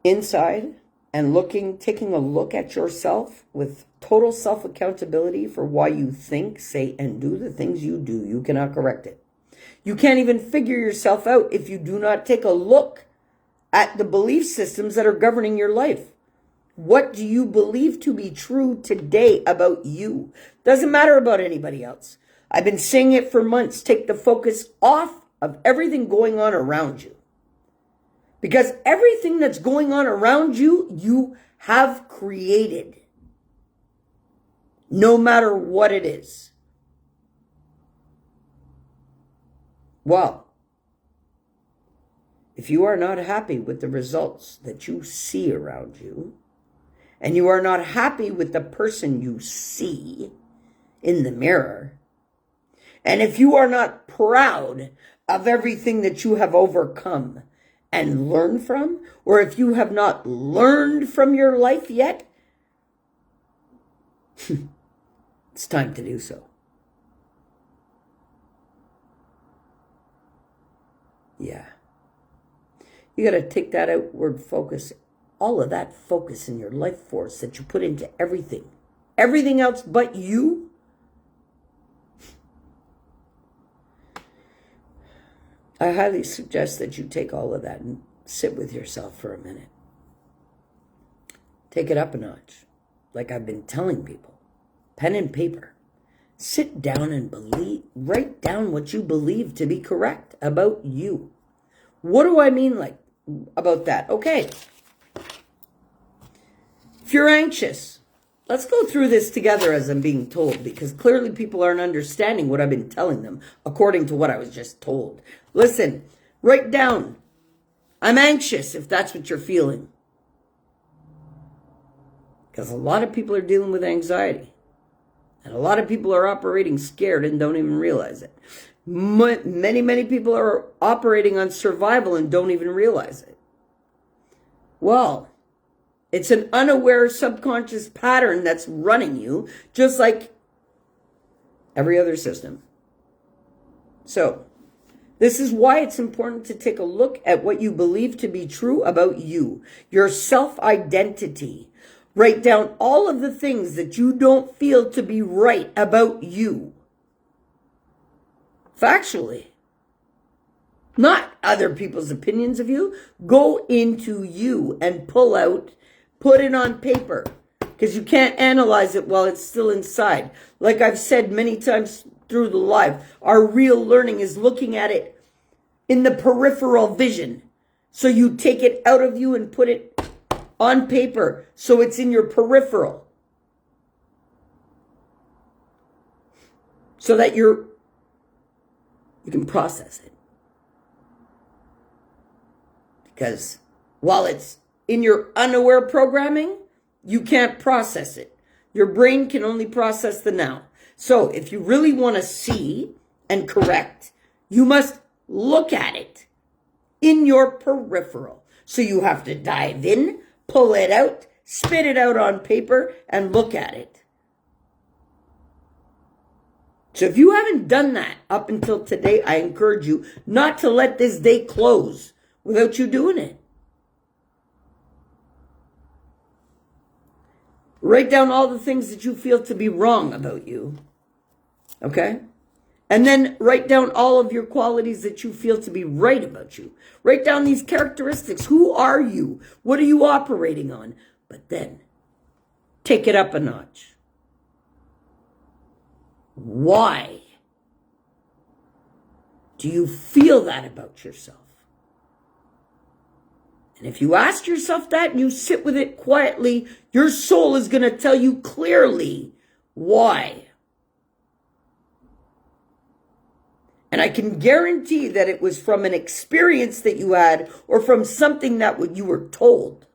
inside and taking a look at yourself with total self-accountability for why you think, say, and do the things you do, you cannot correct it. You can't even figure yourself out if you do not take a look at the belief systems that are governing your life. What do you believe to be true today about you? Doesn't matter about anybody else. I've been saying it for months. Take the focus off of everything going on around you. Because everything that's going on around you, you have created. No matter what it is. Well, if you are not happy with the results that you see around you, and you are not happy with the person you see in the mirror, and if you are not proud of everything that you have overcome and learned from, or if you have not learned from your life yet, it's time to do so. Yeah. You got to take that outward focus, all of that focus in your life force that you put into everything else but you. I highly suggest that you take all of that and sit with yourself for a minute. Take it up a notch. Like I've been telling people, pen and paper. Sit down and write down what you believe to be correct about you. What do I mean? Like, about that. Okay. If you're anxious, let's go through this together as I'm being told, because clearly people aren't understanding what I've been telling them according to what I was just told. Listen, write down, I'm anxious, if that's what you're feeling. Because a lot of people are dealing with anxiety. And a lot of people are operating scared and don't even realize it. Many people are operating on survival and don't even realize it. Well, it's an unaware subconscious pattern that's running you, just like every other system. So, this is why it's important to take a look at what you believe to be true about you, your self-identity. Write down all of the things that you don't feel to be right about you. Factually. Not other people's opinions of you. Go into you and put it on paper. Because you can't analyze it while it's still inside. Like I've said many times through the live, our real learning is looking at it in the peripheral vision. So you take it out of you and put it on paper, so it's in your peripheral. So that you can process it. Because while it's in your unaware programming, you can't process it. Your brain can only process the now. So if you really want to see and correct, you must look at it in your peripheral. So you have to dive in, pull it out, spit it out on paper, and look at it. So if you haven't done that up until today, I encourage you not to let this day close without you doing it. Write down all the things that you feel to be wrong about you. Okay? And then write down all of your qualities that you feel to be right about you. Write down these characteristics. Who are you? What are you operating on? But then, take it up a notch. Why do you feel that about yourself? And if you ask yourself that and you sit with it quietly, your soul is going to tell you clearly why. And I can guarantee that it was from an experience that you had or from something that you were told.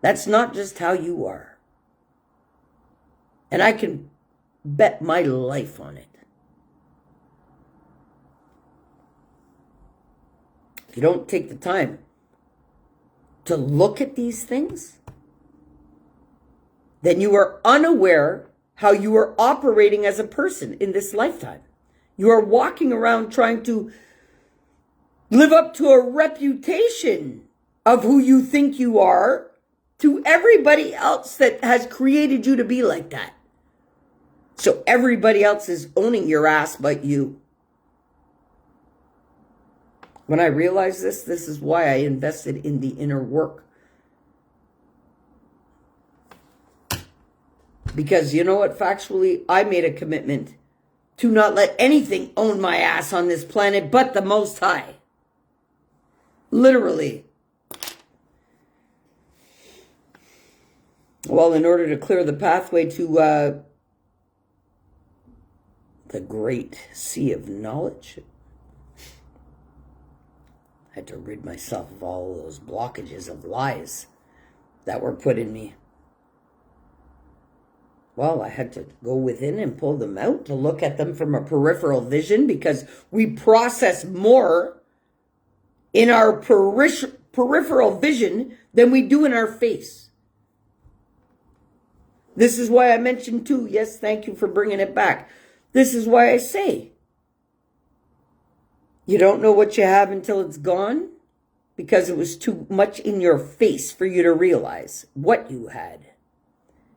That's not just how you are. And I can bet my life on it. If you don't take the time to look at these things, then you are unaware how you are operating as a person in this lifetime. You are walking around trying to live up to a reputation of who you think you are to everybody else that has created you to be like that. So everybody else is owning your ass but you. When I realized this is why I invested in the inner work. Because you know what, factually, I made a commitment to not let anything own my ass on this planet but the Most High. Literally. Well, in order to clear the pathway to the great sea of knowledge, I had to rid myself of all of those blockages of lies that were put in me. Well, I had to go within and pull them out to look at them from a peripheral vision, because we process more in our peripheral vision than we do in our face. This is why I mentioned too, yes, thank you for bringing it back. This is why I say, you don't know what you have until it's gone, because it was too much in your face for you to realize what you had.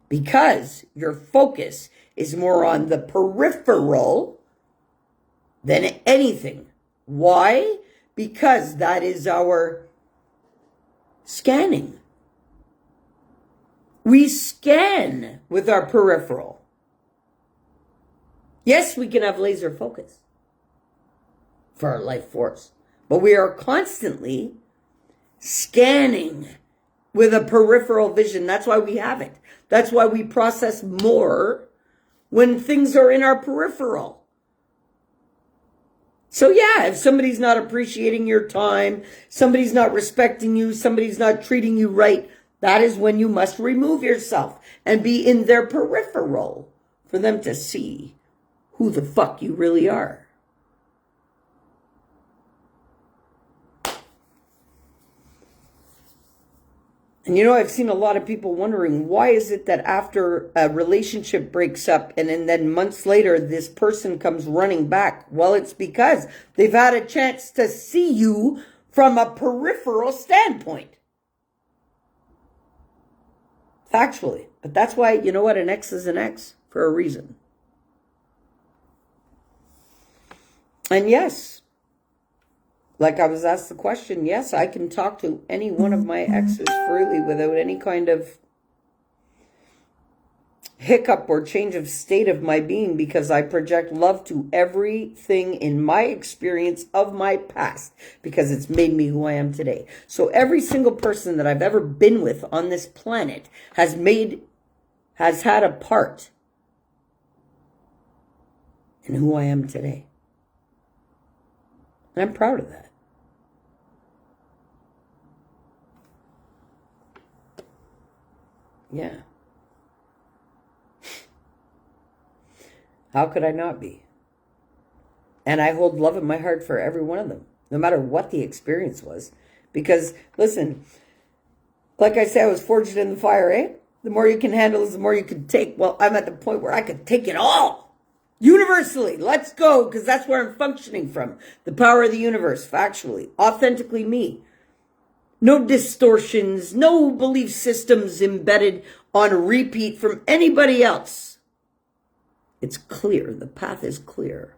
Because your focus is more on the peripheral than anything. Why? Because that is our scanning. We scan with our peripheral. Yes, we can have laser focus for our life force, But we are constantly scanning with a peripheral vision. That's why we have it. That's why we process more when things are in our peripheral. So yeah, if somebody's not appreciating your time, somebody's not respecting you, somebody's not treating you right, that is when you must remove yourself and be in their peripheral for them to see who the fuck you really are. And you know, I've seen a lot of people wondering, why is it that after a relationship breaks up and then months later this person comes running back? Well, it's because they've had a chance to see you from a peripheral standpoint. Factually. But that's why, you know what, an ex is an ex for a reason. And yes, like I was asked the question, yes, I can talk to any one of my exes freely without any kind of hiccup or change of state of my being, because I project love to everything in my experience of my past, because it's made me who I am today. So every single person that I've ever been with on this planet has had a part in who I am today. And I'm proud of that. Yeah. How could I not be? And I hold love in my heart for every one of them, no matter what the experience was. Because, listen, like I said, I was forged in the fire, eh? The more you can handle is the more you can take. Well, I'm at the point where I could take it all. Universally. Let's go, because that's where I'm functioning from. The power of the universe, factually. Authentically me. No distortions, no belief systems embedded on repeat from anybody else. It's clear. The path is clear.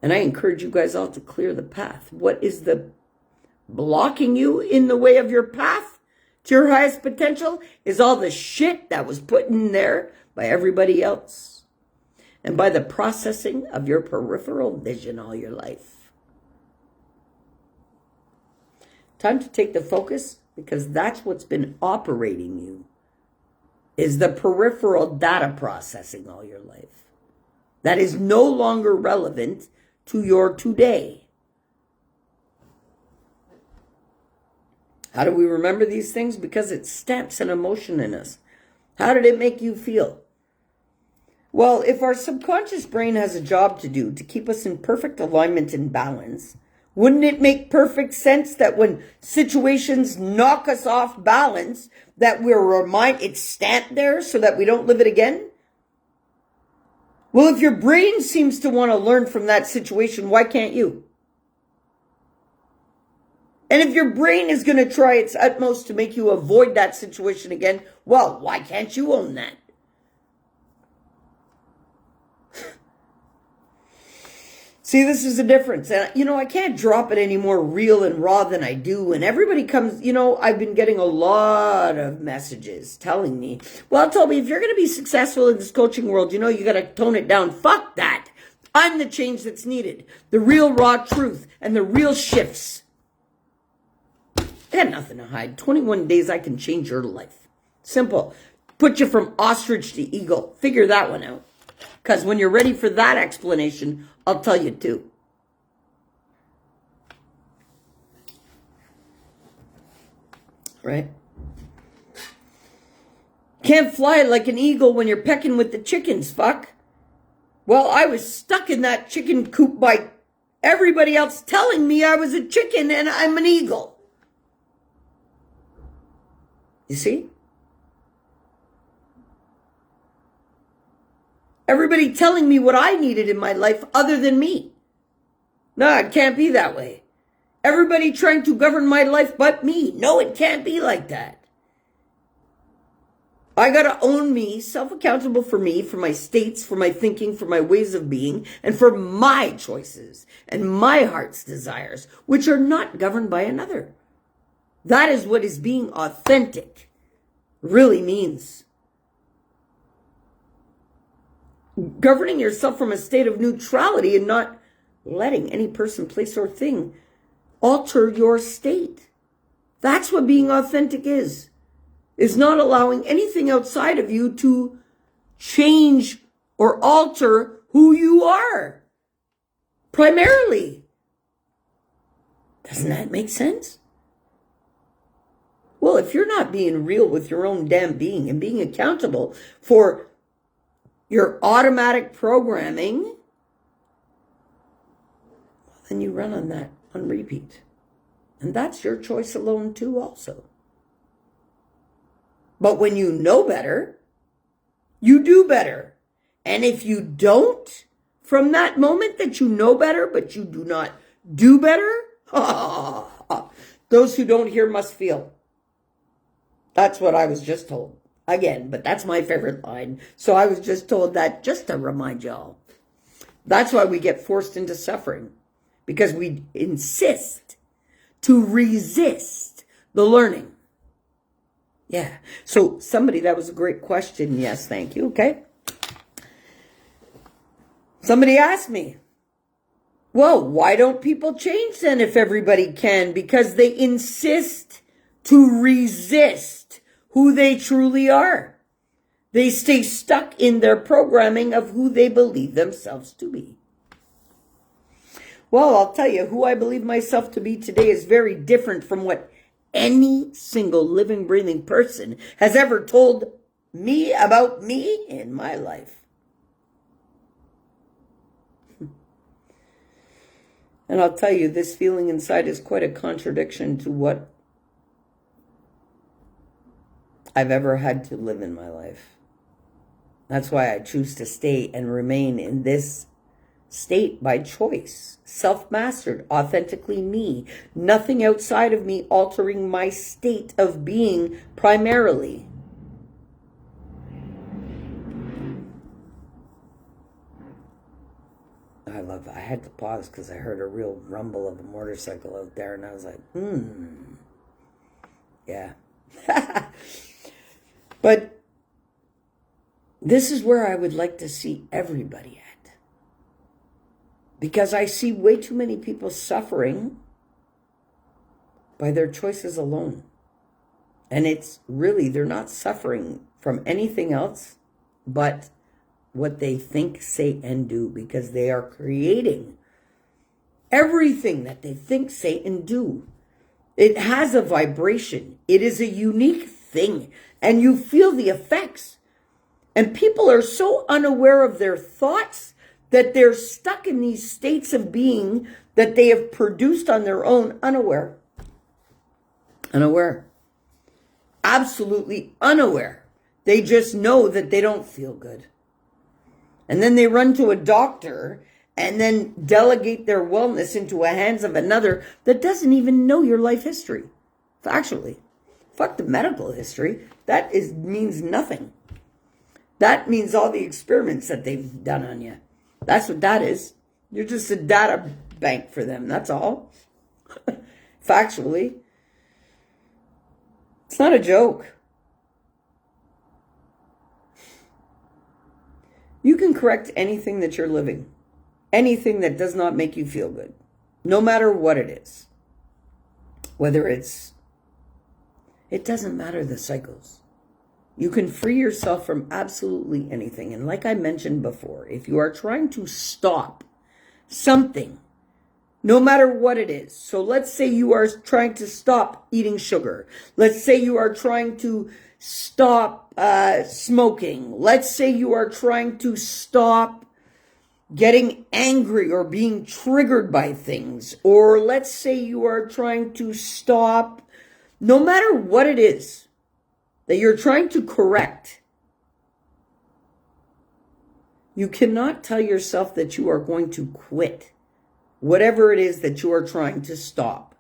And I encourage you guys all to clear the path. What is the blocking you in the way of your path to your highest potential is all the shit that was put in there by everybody else. And by the processing of your peripheral vision all your life. Time to take the focus, because that's what's been operating you, is the peripheral data processing all your life. That is no longer relevant to your today. How do we remember these things? Because it stamps an emotion in us. How did it make you feel? Well, if our subconscious brain has a job to do to keep us in perfect alignment and balance, wouldn't it make perfect sense that when situations knock us off balance, that it's stamped there so that we don't live it again? Well, if your brain seems to want to learn from that situation, why can't you? And if your brain is going to try its utmost to make you avoid that situation again, well, why can't you own that? See, this is the difference. And, I can't drop it any more real and raw than I do. And everybody comes, I've been getting a lot of messages telling me, well, Tobi, if you're going to be successful in this coaching world, you got to tone it down. Fuck that. I'm the change that's needed. The real raw truth and the real shifts. I got nothing to hide. 21 days, I can change your life. Simple. Put you from ostrich to eagle. Figure that one out. Because when you're ready for that explanation, I'll tell you too. Right? Can't fly like an eagle when you're pecking with the chickens, fuck. Well, I was stuck in that chicken coop by everybody else telling me I was a chicken and I'm an eagle. You see? Everybody telling me what I needed in my life other than me. No, it can't be that way. Everybody trying to govern my life but me. No, it can't be like that. I gotta own me, self-accountable for me, for my states, for my thinking, for my ways of being, and for my choices and my heart's desires, which are not governed by another. That is what is being authentic really means. Governing yourself from a state of neutrality and not letting any person, place, or thing alter your state. That's what being authentic is not allowing anything outside of you to change or alter who you are. Primarily. Doesn't that make sense? Well, if you're not being real with your own damn being and being accountable for your automatic programming, then you run on that on repeat. And that's your choice alone too also. But when you know better, you do better. And if you don't, from that moment that you know better, but you do not do better, those who don't hear must feel. That's what I was just told. Again, but that's my favorite line. So I was just told that just to remind y'all. That's why we get forced into suffering. Because we insist to resist the learning. Yeah. So somebody, that was a great question. Yes, thank you. Okay. Somebody asked me, well, why don't people change then if everybody can? Because they insist to resist who they truly are. They stay stuck in their programming of who they believe themselves to be. Well, I'll tell you, who I believe myself to be today is very different from what any single living, breathing person has ever told me about me in my life. And I'll tell you, this feeling inside is quite a contradiction to what I've ever had to live in my life. That's why I choose to stay and remain in this state by choice. Self-mastered, authentically me. Nothing outside of me altering my state of being primarily. I had to pause because I heard a real rumble of a motorcycle out there and I was like, yeah. But this is where I would like to see everybody at. Because I see way too many people suffering by their choices alone. And it's really, they're not suffering from anything else but what they think, say, and do, because they are creating everything that they think, say, and do. It has a vibration. It is a unique thing, and you feel the effects. And people are so unaware of their thoughts that they're stuck in these states of being that they have produced on their own, unaware. Unaware. Absolutely unaware. They just know that they don't feel good. And then they run to a doctor and then delegate their wellness into the hands of another that doesn't even know your life history. Factually. Fuck the medical history. That means nothing. That means all the experiments that they've done on you. That's what that is. You're just a data bank for them. That's all. Factually. It's not a joke. You can correct anything that you're living. Anything that does not make you feel good. No matter what it is. Whether it doesn't matter the cycles. You can free yourself from absolutely anything. And like I mentioned before, if you are trying to stop something, no matter what it is. So let's say you are trying to stop eating sugar. Let's say you are trying to stop smoking. Let's say you are trying to stop getting angry or being triggered by things. Or let's say you are trying to stop, no matter what it is that you're trying to correct. You cannot tell yourself that you are going to quit whatever it is that you are trying to stop,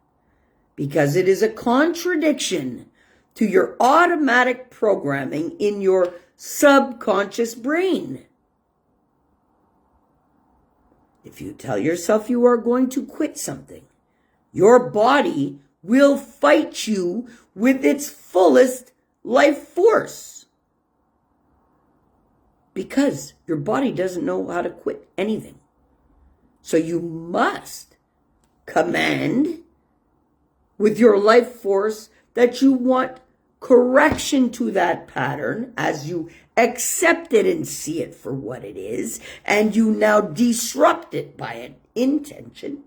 because it is a contradiction to your automatic programming in your subconscious brain. If you tell yourself you are going to quit something, your body will fight you with its fullest life force. Because your body doesn't know how to quit anything. So you must command with your life force that you want correction to that pattern as you accept it and see it for what it is, and you now disrupt it by an intention,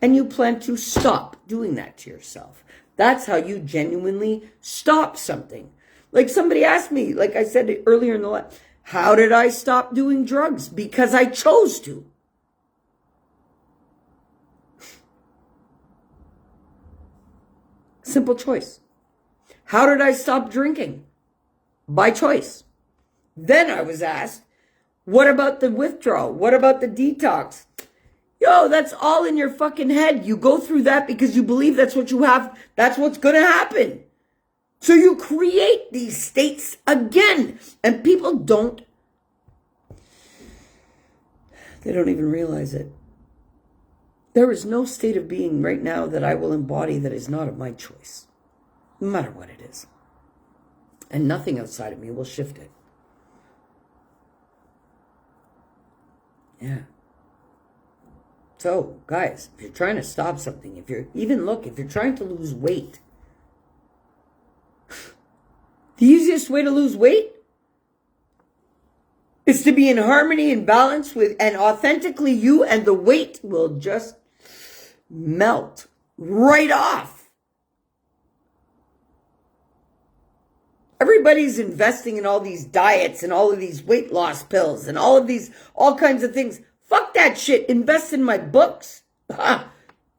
and you plan to stop doing that to yourself. That's how you genuinely stop something. Like somebody asked me, like I said earlier in the life, how did I stop doing drugs? Because I chose to. Simple choice. How did I stop drinking? By choice. Then I was asked, what about the withdrawal? What about the detox? Yo, that's all in your fucking head. You go through that because you believe that's what you have. That's what's going to happen. So you create these states again. And people they don't even realize it. There is no state of being right now that I will embody that is not of my choice, no matter what it is. And nothing outside of me will shift it. Yeah. So, guys, if you're trying to stop something, if you're trying to lose weight, the easiest way to lose weight is to be in harmony and balance with, and authentically you, and the weight will just melt right off. Everybody's investing in all these diets and all of these weight loss pills and all kinds of things. Fuck that shit. Invest in my books.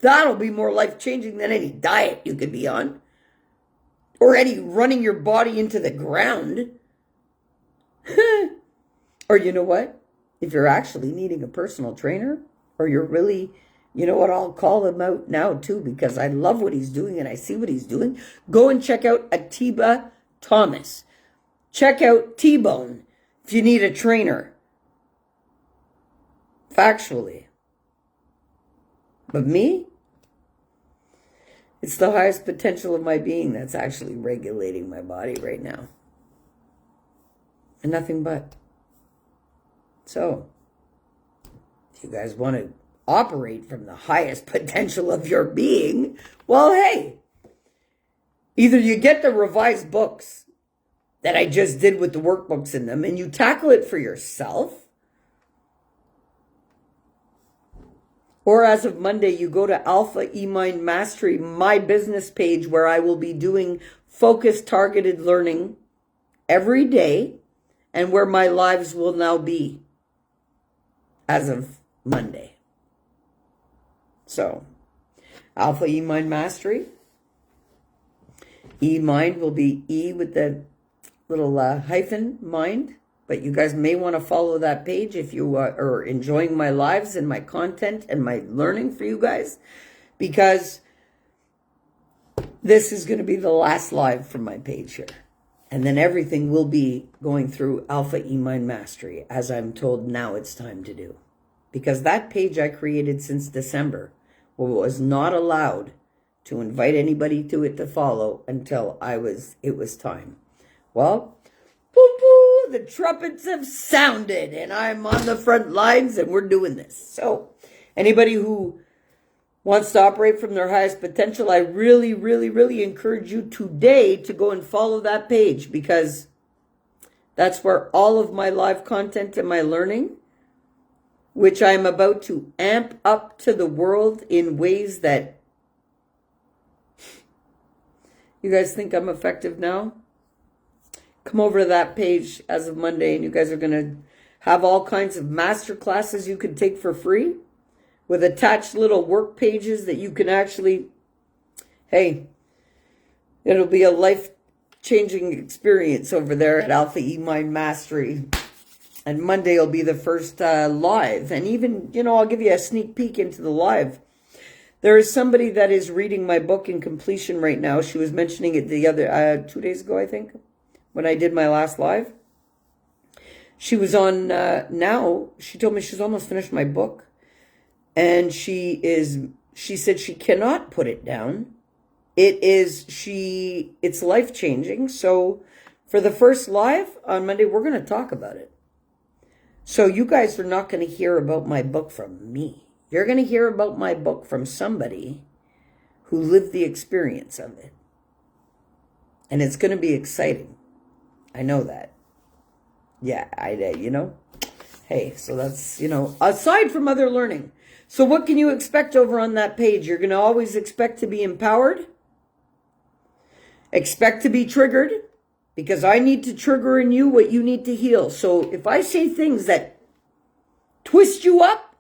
That'll be more life-changing than any diet you could be on. Or any running your body into the ground. Or you know what? If you're actually needing a personal trainer, or you're really, you know what, I'll call him out now too, because I love what he's doing and I see what he's doing. Go and check out Atiba Thomas. Check out T-Bone if you need a trainer. Factually. But me? It's the highest potential of my being that's actually regulating my body right now. And nothing but. So, if you guys want to operate from the highest potential of your being, well, hey, either you get the revised books that I just did with the workbooks in them and you tackle it for yourself, or as of Monday, you go to Alpha E-Mind Mastery, my business page, where I will be doing focused, targeted learning every day, and where my lives will now be as of Monday. So, Alpha E-Mind Mastery. E-Mind will be E with the little hyphen mind. But you guys may want to follow that page if you are enjoying my lives and my content and my learning for you guys. Because this is going to be the last live from my page here. And then everything will be going through Alpha E-Mind Mastery, as I'm told now it's time to do. Because that page I created since December was not allowed to invite anybody to it to follow until it was time. Well, boo-boo, the trumpets have sounded and I'm on the front lines and we're doing this. So anybody who wants to operate from their highest potential, I really, really, really encourage you today to go and follow that page, because that's where all of my live content and my learning, which I'm about to amp up to the world in ways that you guys think I'm effective now. Come over to that page as of Monday, and you guys are going to have all kinds of master classes you can take for free with attached little work pages that you can actually, hey, it'll be a life-changing experience over there at Alpha E-Mind Mastery. And Monday will be the first live. And even, I'll give you a sneak peek into the live. There is somebody that is reading my book in completion right now. She was mentioning it the other 2 days ago, I think, when I did my last live. She was on now. She told me she's almost finished my book. And she said she cannot put it down. It's life-changing. So for the first live on Monday, we're going to talk about it. So you guys are not going to hear about my book from me. You're going to hear about my book from somebody who lived the experience of it. And it's going to be exciting. I know that. Yeah, Hey, so that's, aside from other learning. So what can you expect over on that page? You're going to always expect to be empowered. Expect to be triggered. Because I need to trigger in you what you need to heal. So if I say things that twist you up,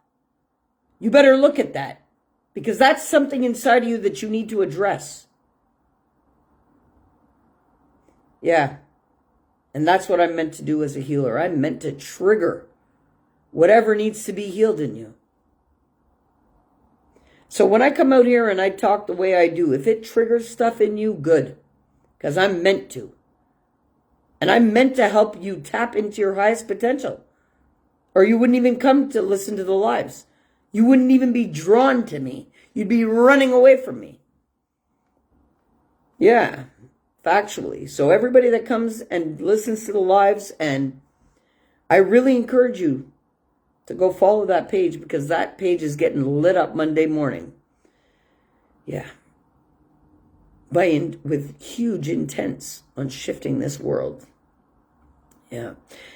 you better look at that. Because that's something inside of you that you need to address. Yeah. And that's what I'm meant to do as a healer. I'm meant to trigger whatever needs to be healed in you. So when I come out here and I talk the way I do, if it triggers stuff in you, good. Because I'm meant to. And I'm meant to help you tap into your highest potential. Or you wouldn't even come to listen to the lives. You wouldn't even be drawn to me. You'd be running away from me. Yeah, factually. So everybody that comes and listens to the lives, and I really encourage you to go follow that page, because that page is getting lit up Monday morning. Yeah. With huge intents on shifting this world. Yeah.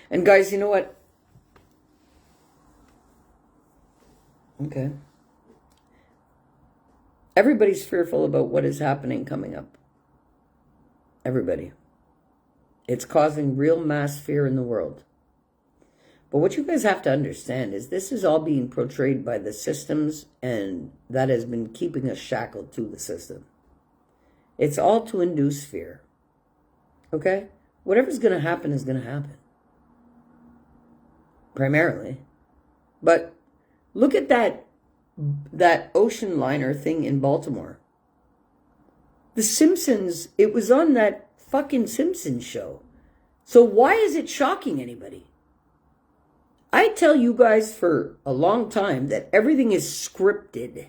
And guys, you know what? Okay. Everybody's fearful about what is happening coming up. Everybody. It's causing real mass fear in the world. But what you guys have to understand is this is all being portrayed by the systems, and that has been keeping us shackled to the system. It's all to induce fear. Okay? Whatever's going to happen is going to happen. Primarily. But look at that ocean liner thing in Baltimore. The Simpsons, it was on that fucking Simpsons show. So why is it shocking anybody? I tell you guys for a long time that everything is scripted.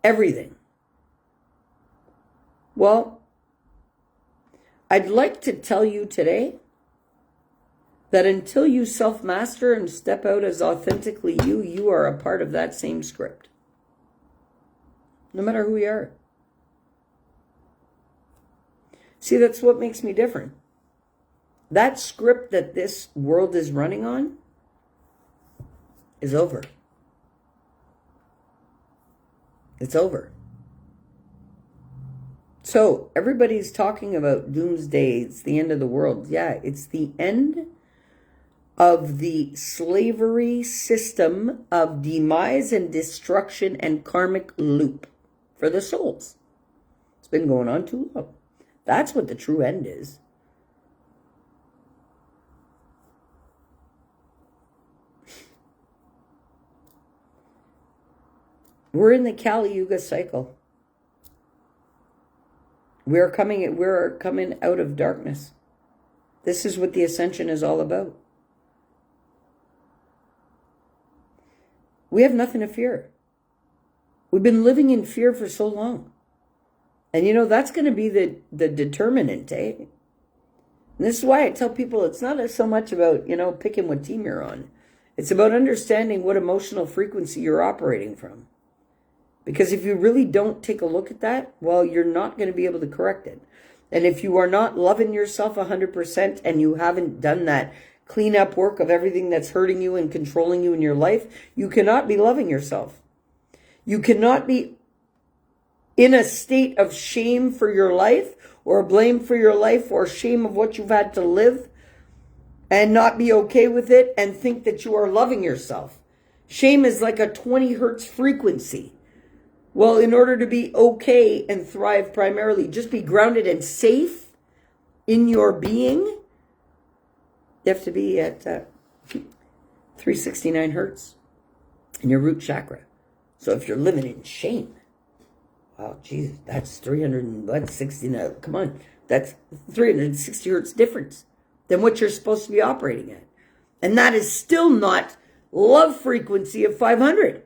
Everything. Well, I'd like to tell you today that until you self-master and step out as authentically you, you are a part of that same script. No matter who you are. See, that's what makes me different. That script that this world is running on is over. It's over. So everybody's talking about doomsday. It's the end of the world. Yeah, it's the end of the slavery system of demise and destruction and karmic loop for the souls. It's been going on too long. That's what the true end is. We're in the Kali Yuga cycle. We're coming out of darkness. This is what the ascension is all about. We have nothing to fear. We've been living in fear for so long. And that's going to be the determinant, eh? And this is why I tell people it's not so much about, picking what team you're on. It's about understanding what emotional frequency you're operating from. Because if you really don't take a look at that, well, you're not going to be able to correct it. And if you are not loving yourself 100% and you haven't done that cleanup work of everything that's hurting you and controlling you in your life, you cannot be loving yourself. You cannot be in a state of shame for your life or blame for your life or shame of what you've had to live and not be okay with it and think that you are loving yourself. Shame is like a 20 hertz frequency. Well, in order to be okay and thrive primarily, just be grounded and safe in your being, you have to be at 369 hertz in your root chakra. So if you're living in shame, wow, Jesus, that's 360 now. Come on, that's 360 hertz difference than what you're supposed to be operating at. And that is still not love frequency of 500.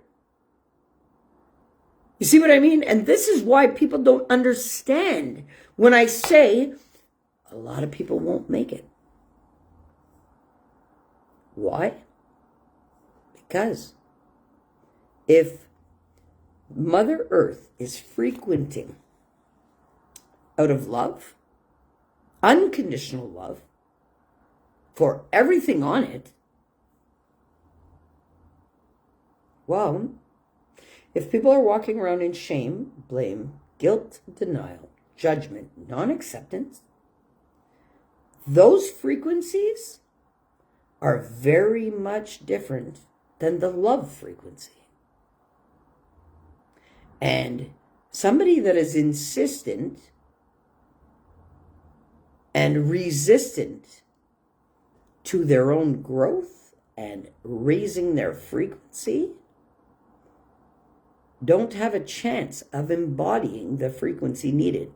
You see what I mean? And this is why people don't understand when I say a lot of people won't make it. Why? Because if Mother Earth is frequenting out of love, unconditional love, for everything on it, well, if people are walking around in shame, blame, guilt, denial, judgment, non-acceptance, those frequencies are very much different than the love frequency. And somebody that is insistent and resistant to their own growth and raising their frequency don't have a chance of embodying the frequency needed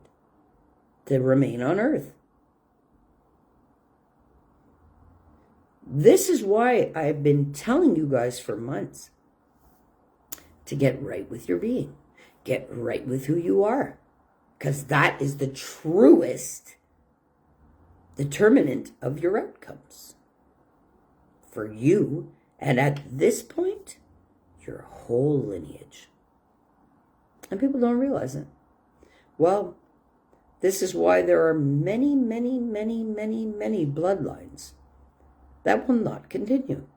to remain on Earth. This is why I've been telling you guys for months to get right with your being. Get right with who you are. Because that is the truest determinant of your outcomes. For you, and at this point, your whole lineage. And people don't realize it. Well, this is why there are many, many, many, many, many bloodlines that will not continue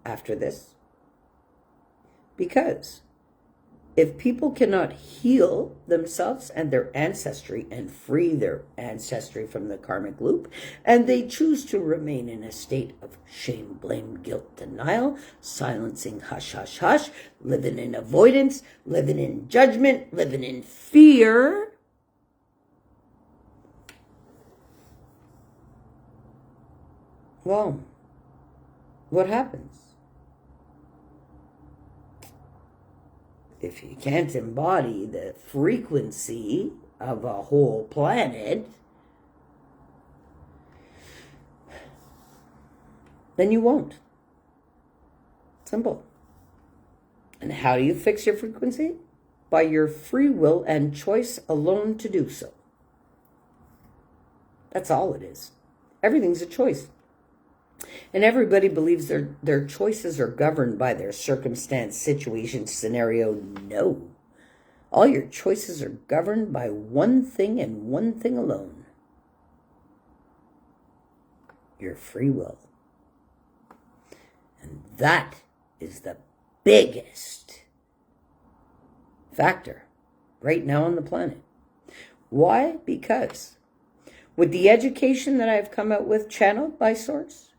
after this. Because if people cannot heal themselves and their ancestry and free their ancestry from the karmic loop, and they choose to remain in a state of shame, blame, guilt, denial, silencing, hush, hush, hush, living in avoidance, living in judgment, living in fear, well, what happens? If you can't embody the frequency of a whole planet, then you won't. Simple. And how do you fix your frequency? By your free will and choice alone to do so. That's all it is. Everything's a choice. And everybody believes their choices are governed by their circumstance, situation, scenario. No. All your choices are governed by one thing and one thing alone. Your free will. And that is the biggest factor right now on the planet. Why? Because with the education that I've come out with, channeled by Source,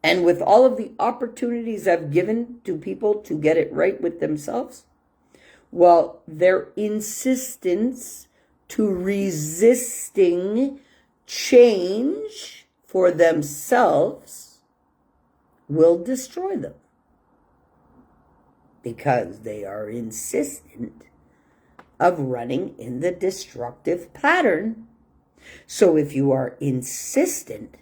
and with all of the opportunities I've given to people to get it right with themselves, well, their insistence to resisting change for themselves will destroy them. Because they are insistent of running in the destructive pattern. So if you are insistent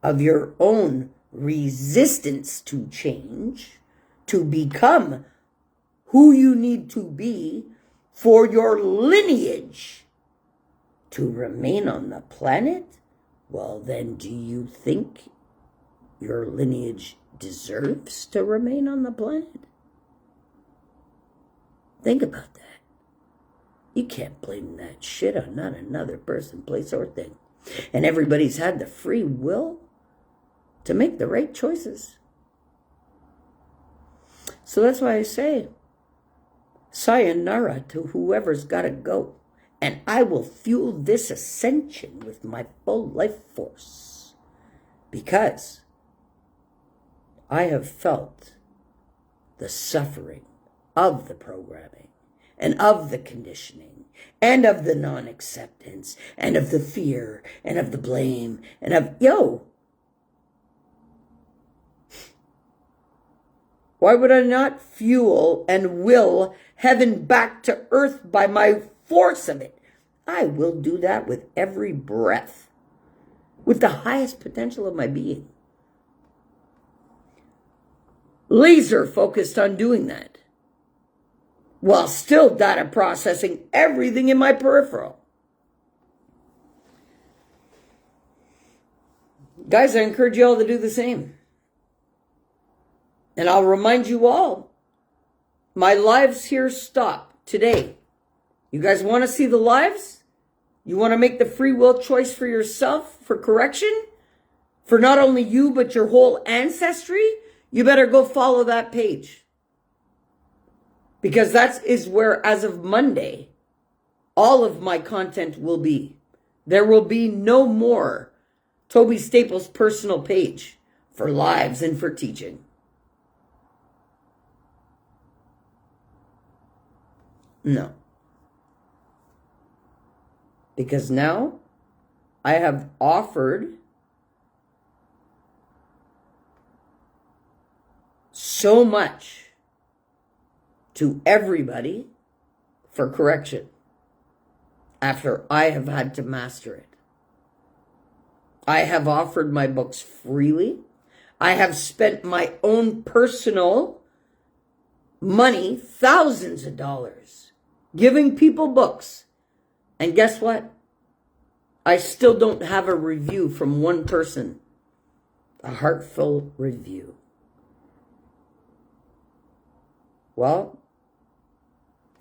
of your own resistance to change, to become who you need to be for your lineage to remain on the planet, well, then do you think your lineage deserves to remain on the planet? Think about that. You can't blame that shit on not another person, place, or thing. And everybody's had the free will to make the right choices. So that's why I say, sayonara to whoever's got to go. And I will fuel this ascension with my full life force. Because I have felt the suffering of the programming and of the conditioning and of the non-acceptance and of the fear and of the blame and of, why would I not fuel and will heaven back to earth by my force of it? I will do that with every breath, with the highest potential of my being. Laser focused on doing that, while still data processing everything in my peripheral. Guys, I encourage you all to do the same. And I'll remind you all, my lives here stop today. You guys want to see the lives? You want to make the free will choice for yourself, for correction? For not only you, but your whole ancestry? You better go follow that page. Because that is where, as of Monday, all of my content will be. There will be no more Tobi Staples' personal page for lives and for teaching. No. Because now I have offered so much to everybody for correction after I have had to master it. I have offered my books freely. I have spent my own personal money, thousands of dollars, giving people books. And guess what? I still don't have a review from one person. A heartfelt review. Well,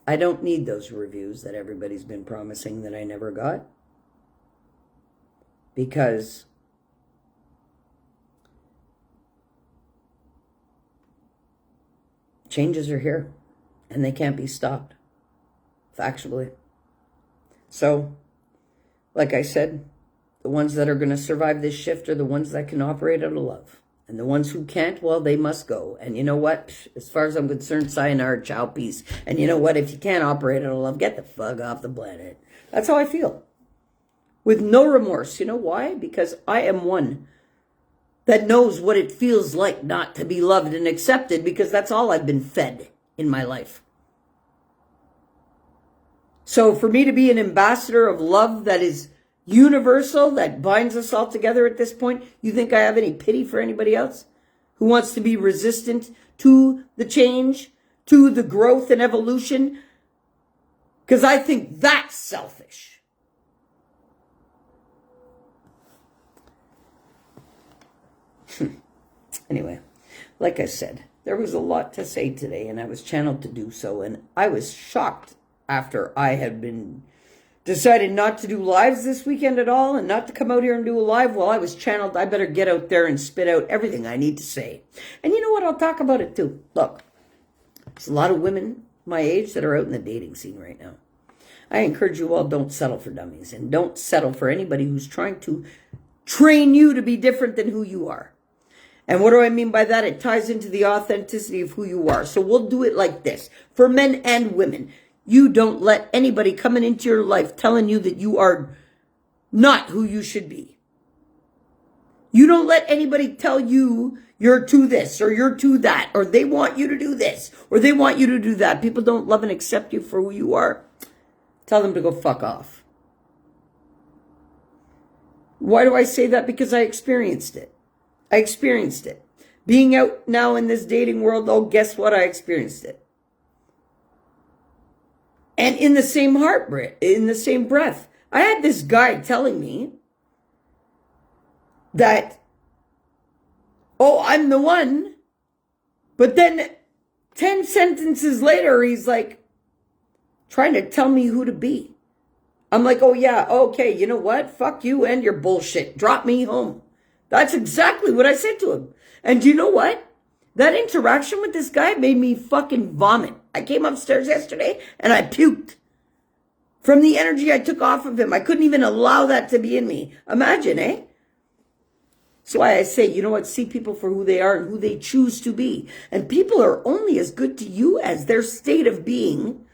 I don't need those reviews that everybody's been promising that I never got. Because changes are here and they can't be stopped, factually. So, like I said, the ones that are going to survive this shift are the ones that can operate out of love. And the ones who can't, well, they must go. And you know what? As far as I'm concerned, sayonara, ciao, peace. And you know what? If you can't operate out of love, get the fuck off the planet. That's how I feel. With no remorse. You know why? Because I am one that knows what it feels like not to be loved and accepted, because that's all I've been fed in my life. So for me to be an ambassador of love that is universal, that binds us all together at this point, you think I have any pity for anybody else who wants to be resistant to the change, to the growth and evolution? Because I think that's selfish. Anyway, like I said, there was a lot to say today, and I was channeled to do so, and I was shocked after I had been decided not to do lives this weekend at all and not to come out here and do a live. Well, I was channeled. I better get out there and spit out everything I need to say. And you know what? I'll talk about it too. Look, there's a lot of women my age that are out in the dating scene right now. I encourage you all, don't settle for dummies, and don't settle for anybody who's trying to train you to be different than who you are. And what do I mean by that? It ties into the authenticity of who you are. So we'll do it like this. For men and women, you don't let anybody coming into your life telling you that you are not who you should be. You don't let anybody tell you you're to this or you're to that, or they want you to do this or they want you to do that. People don't love and accept you for who you are. Tell them to go fuck off. Why do I say that? Because I experienced it. I experienced it. Being out now in this dating world, oh, guess what? I experienced it. And in the same breath, I had this guy telling me that, oh, I'm the one. But then 10 sentences later, he's like trying to tell me who to be. I'm like, oh yeah, okay, you know what? Fuck you and your bullshit. Drop me home. That's exactly what I said to him. And do you know what? That interaction with this guy made me fucking vomit. I came upstairs yesterday and I puked from the energy I took off of him. I couldn't even allow that to be in me. Imagine, eh? That's why I say, you know what? See people for who they are and who they choose to be. And people are only as good to you as their state of being.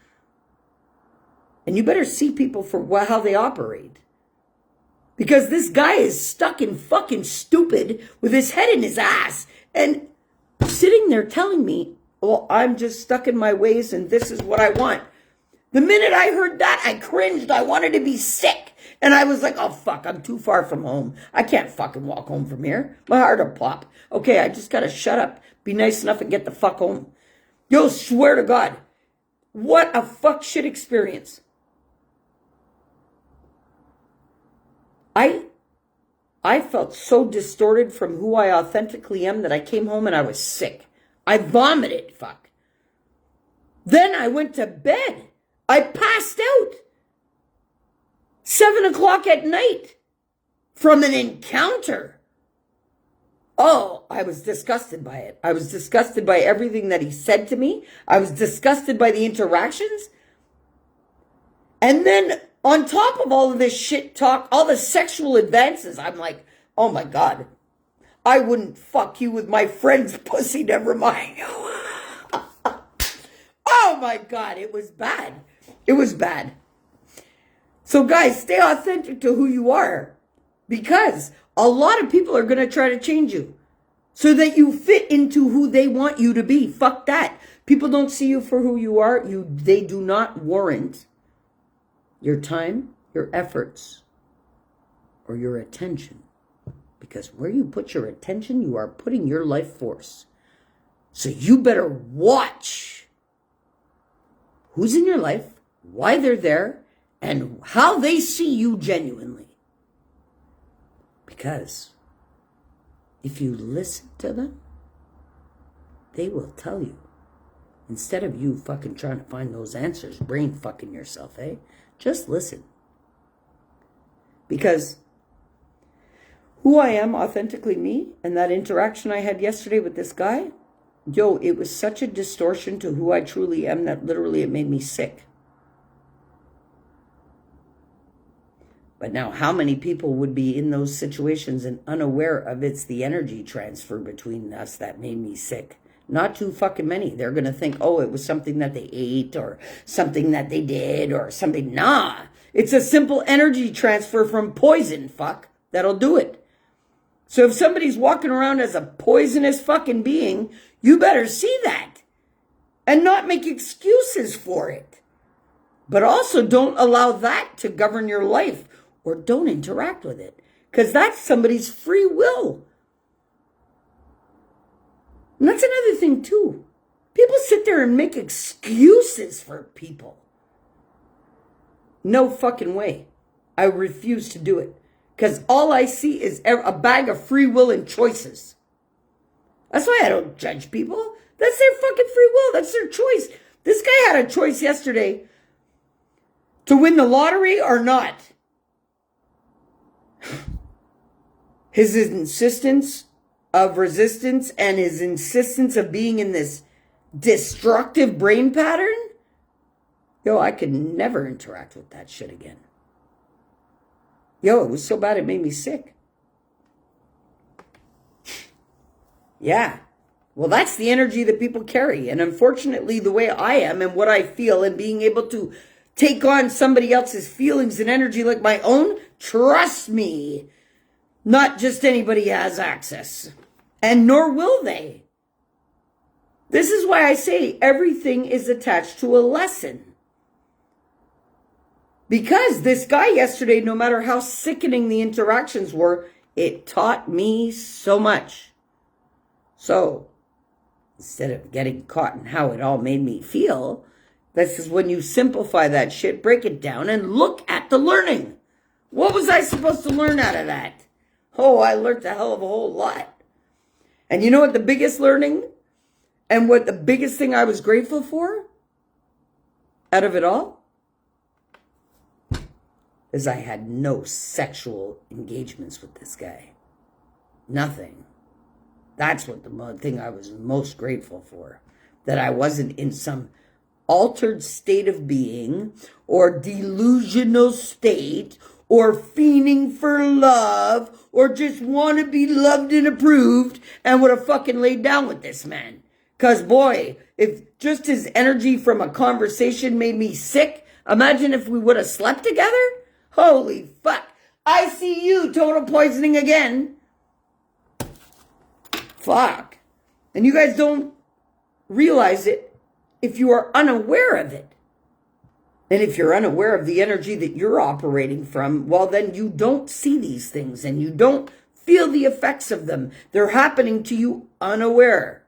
And you better see people for how they operate. Because this guy is stuck in fucking stupid with his head in his ass. And sitting there telling me, well, I'm just stuck in my ways and this is what I want. The minute I heard that, I cringed. I wanted to be sick. And I was like, oh, fuck, I'm too far from home. I can't fucking walk home from here. My heart will pop. Okay, I just got to shut up, be nice enough and get the fuck home. Yo, swear to God, what a fuck shit experience. I felt so distorted from who I authentically am that I came home and I was sick. I vomited, fuck. Then I went to bed. I passed out. 7 o'clock at night from an encounter. Oh, I was disgusted by it. I was disgusted by everything that he said to me. I was disgusted by the interactions. And then on top of all of this shit talk, all the sexual advances, I'm like, oh my God, I wouldn't fuck you with my friend's pussy, never mind. Oh my God, it was bad. It was bad. So guys, stay authentic to who you are, because a lot of people are going to try to change you so that you fit into who they want you to be. Fuck that. People don't see you for who you are. They do not warrant your time, your efforts, or your attention. Because where you put your attention, you are putting your life force. So you better watch who's in your life, why they're there, and how they see you genuinely. Because if you listen to them, they will tell you. Instead of you fucking trying to find those answers, brain fucking yourself, eh? Just listen. Because who I am, authentically me, and that interaction I had yesterday with this guy, it was such a distortion to who I truly am that literally it made me sick. But now, how many people would be in those situations and unaware of it's the energy transfer between us that made me sick? Not too fucking many. They're going to think, oh, it was something that they ate or something that they did or something. Nah, it's a simple energy transfer from poison, fuck. That'll do it. So if somebody's walking around as a poisonous fucking being, you better see that and not make excuses for it. But also don't allow that to govern your life. Or don't interact with it. Because that's somebody's free will. And that's another thing too. People sit there and make excuses for people. No fucking way. I refuse to do it. Because all I see is a bag of free will and choices. That's why I don't judge people. That's their fucking free will. That's their choice. This guy had a choice yesterday to win the lottery or not. His insistence of resistance and his insistence of being in this destructive brain pattern, I could never interact with that shit again. It was so bad it made me sick. Yeah. Well, that's the energy that people carry. And unfortunately, the way I am and what I feel and being able to take on somebody else's feelings and energy like my own, trust me, not just anybody has access. And nor will they. This is why I say everything is attached to a lesson. Because this guy yesterday, no matter how sickening the interactions were, it taught me so much. So, instead of getting caught in how it all made me feel, this is when you simplify that shit, break it down, and look at the learning. What was I supposed to learn out of that? Oh, I learned a hell of a whole lot. And you know what the biggest learning and what the biggest thing I was grateful for out of it all? Is I had no sexual engagements with this guy. Nothing. That's what the thing I was most grateful for. That I wasn't in some altered state of being or delusional state or fiending for love or just want to be loved and approved and would have fucking laid down with this man. Because boy, if just his energy from a conversation made me sick, imagine if we would have slept together. Holy fuck. I see you, total poisoning again. Fuck. And you guys don't realize it if you are unaware of it. And if you're unaware of the energy that you're operating from, well, then you don't see these things and you don't feel the effects of them. They're happening to you unaware.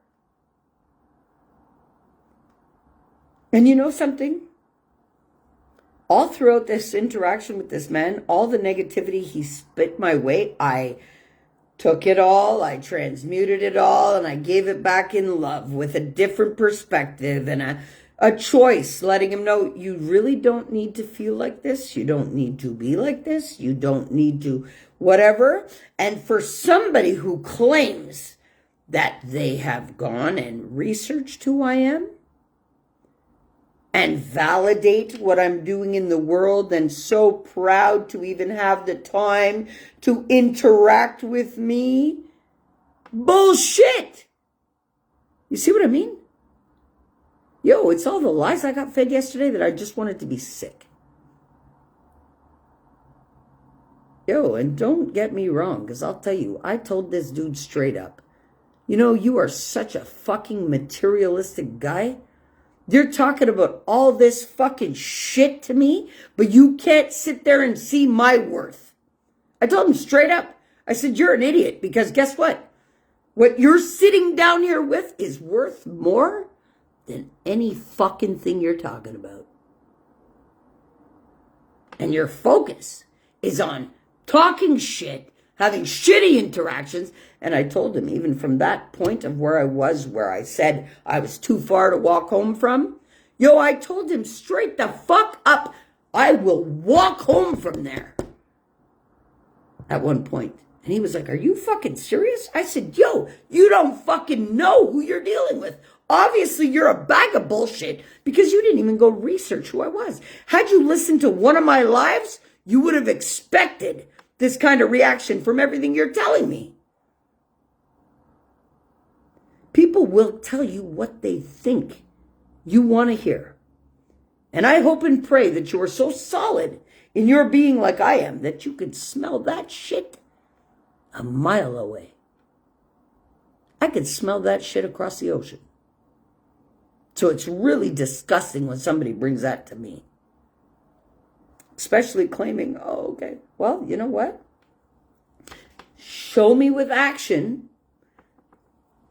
And you know something? All throughout this interaction with this man, all the negativity he spit my way, I took it all, I transmuted it all, and I gave it back in love with a different perspective and a choice, letting him know you really don't need to feel like this. You don't need to be like this. You don't need to whatever. And for somebody who claims that they have gone and researched who I am and validate what I'm doing in the world and so proud to even have the time to interact with me. Bullshit. You see what I mean? Yo, it's all the lies I got fed yesterday that I just wanted to be sick. Yo, and don't get me wrong, because I'll tell you, I told this dude straight up, you know, you are such a fucking materialistic guy. You're talking about all this fucking shit to me, but you can't sit there and see my worth. I told him straight up. I said, you're an idiot, because guess what? What you're sitting down here with is worth more than any fucking thing you're talking about. And your focus is on talking shit, having shitty interactions. And I told him, even from that point of where I was, where I said I was too far to walk home from, yo, I told him straight the fuck up, I will walk home from there. At one point. And he was like, are you fucking serious? I said, yo, you don't fucking know who you're dealing with. Obviously, you're a bag of bullshit because you didn't even go research who I was. Had you listened to one of my lives, you would have expected this kind of reaction from everything you're telling me. People will tell you what they think you want to hear. And I hope and pray that you are so solid in your being like I am that you can smell that shit a mile away. I could smell that shit across the ocean. So it's really disgusting when somebody brings that to me. Especially claiming, oh, okay, well, you know what? Show me with action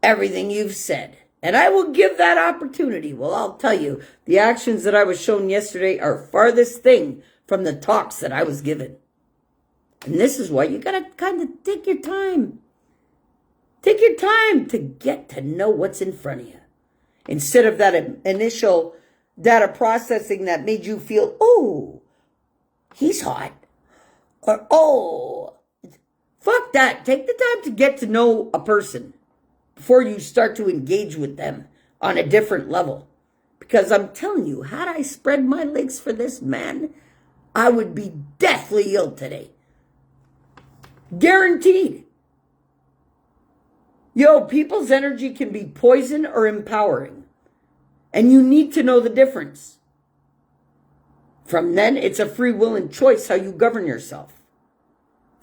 everything you've said. And I will give that opportunity. Well, I'll tell you, the actions that I was shown yesterday are farthest thing from the talks that I was given. And this is why you got to kind of take your time. Take your time to get to know what's in front of you. Instead of that initial data processing that made you feel, oh, he's hot. Or, oh, fuck that. Take the time to get to know a person before you start to engage with them on a different level. Because I'm telling you, had I spread my legs for this man, I would be deathly ill today. Guaranteed. Yo, people's energy can be poison or empowering. And you need to know the difference. From then, it's a free will and choice how you govern yourself.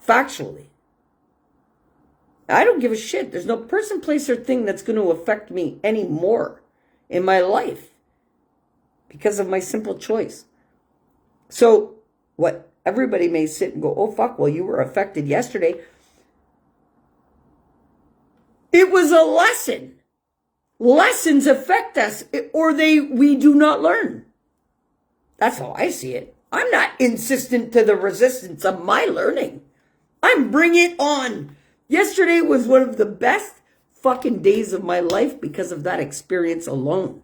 Factually. I don't give a shit. There's no person, place, or thing that's going to affect me anymore in my life because of my simple choice. So, what everybody may sit and go, oh, fuck, well, you were affected yesterday. It was a lesson. Lessons affect us, or we do not learn. That's how I see it. I'm not insistent to the resistance of my learning. I'm bring it on. Yesterday was one of the best fucking days of my life because of that experience alone.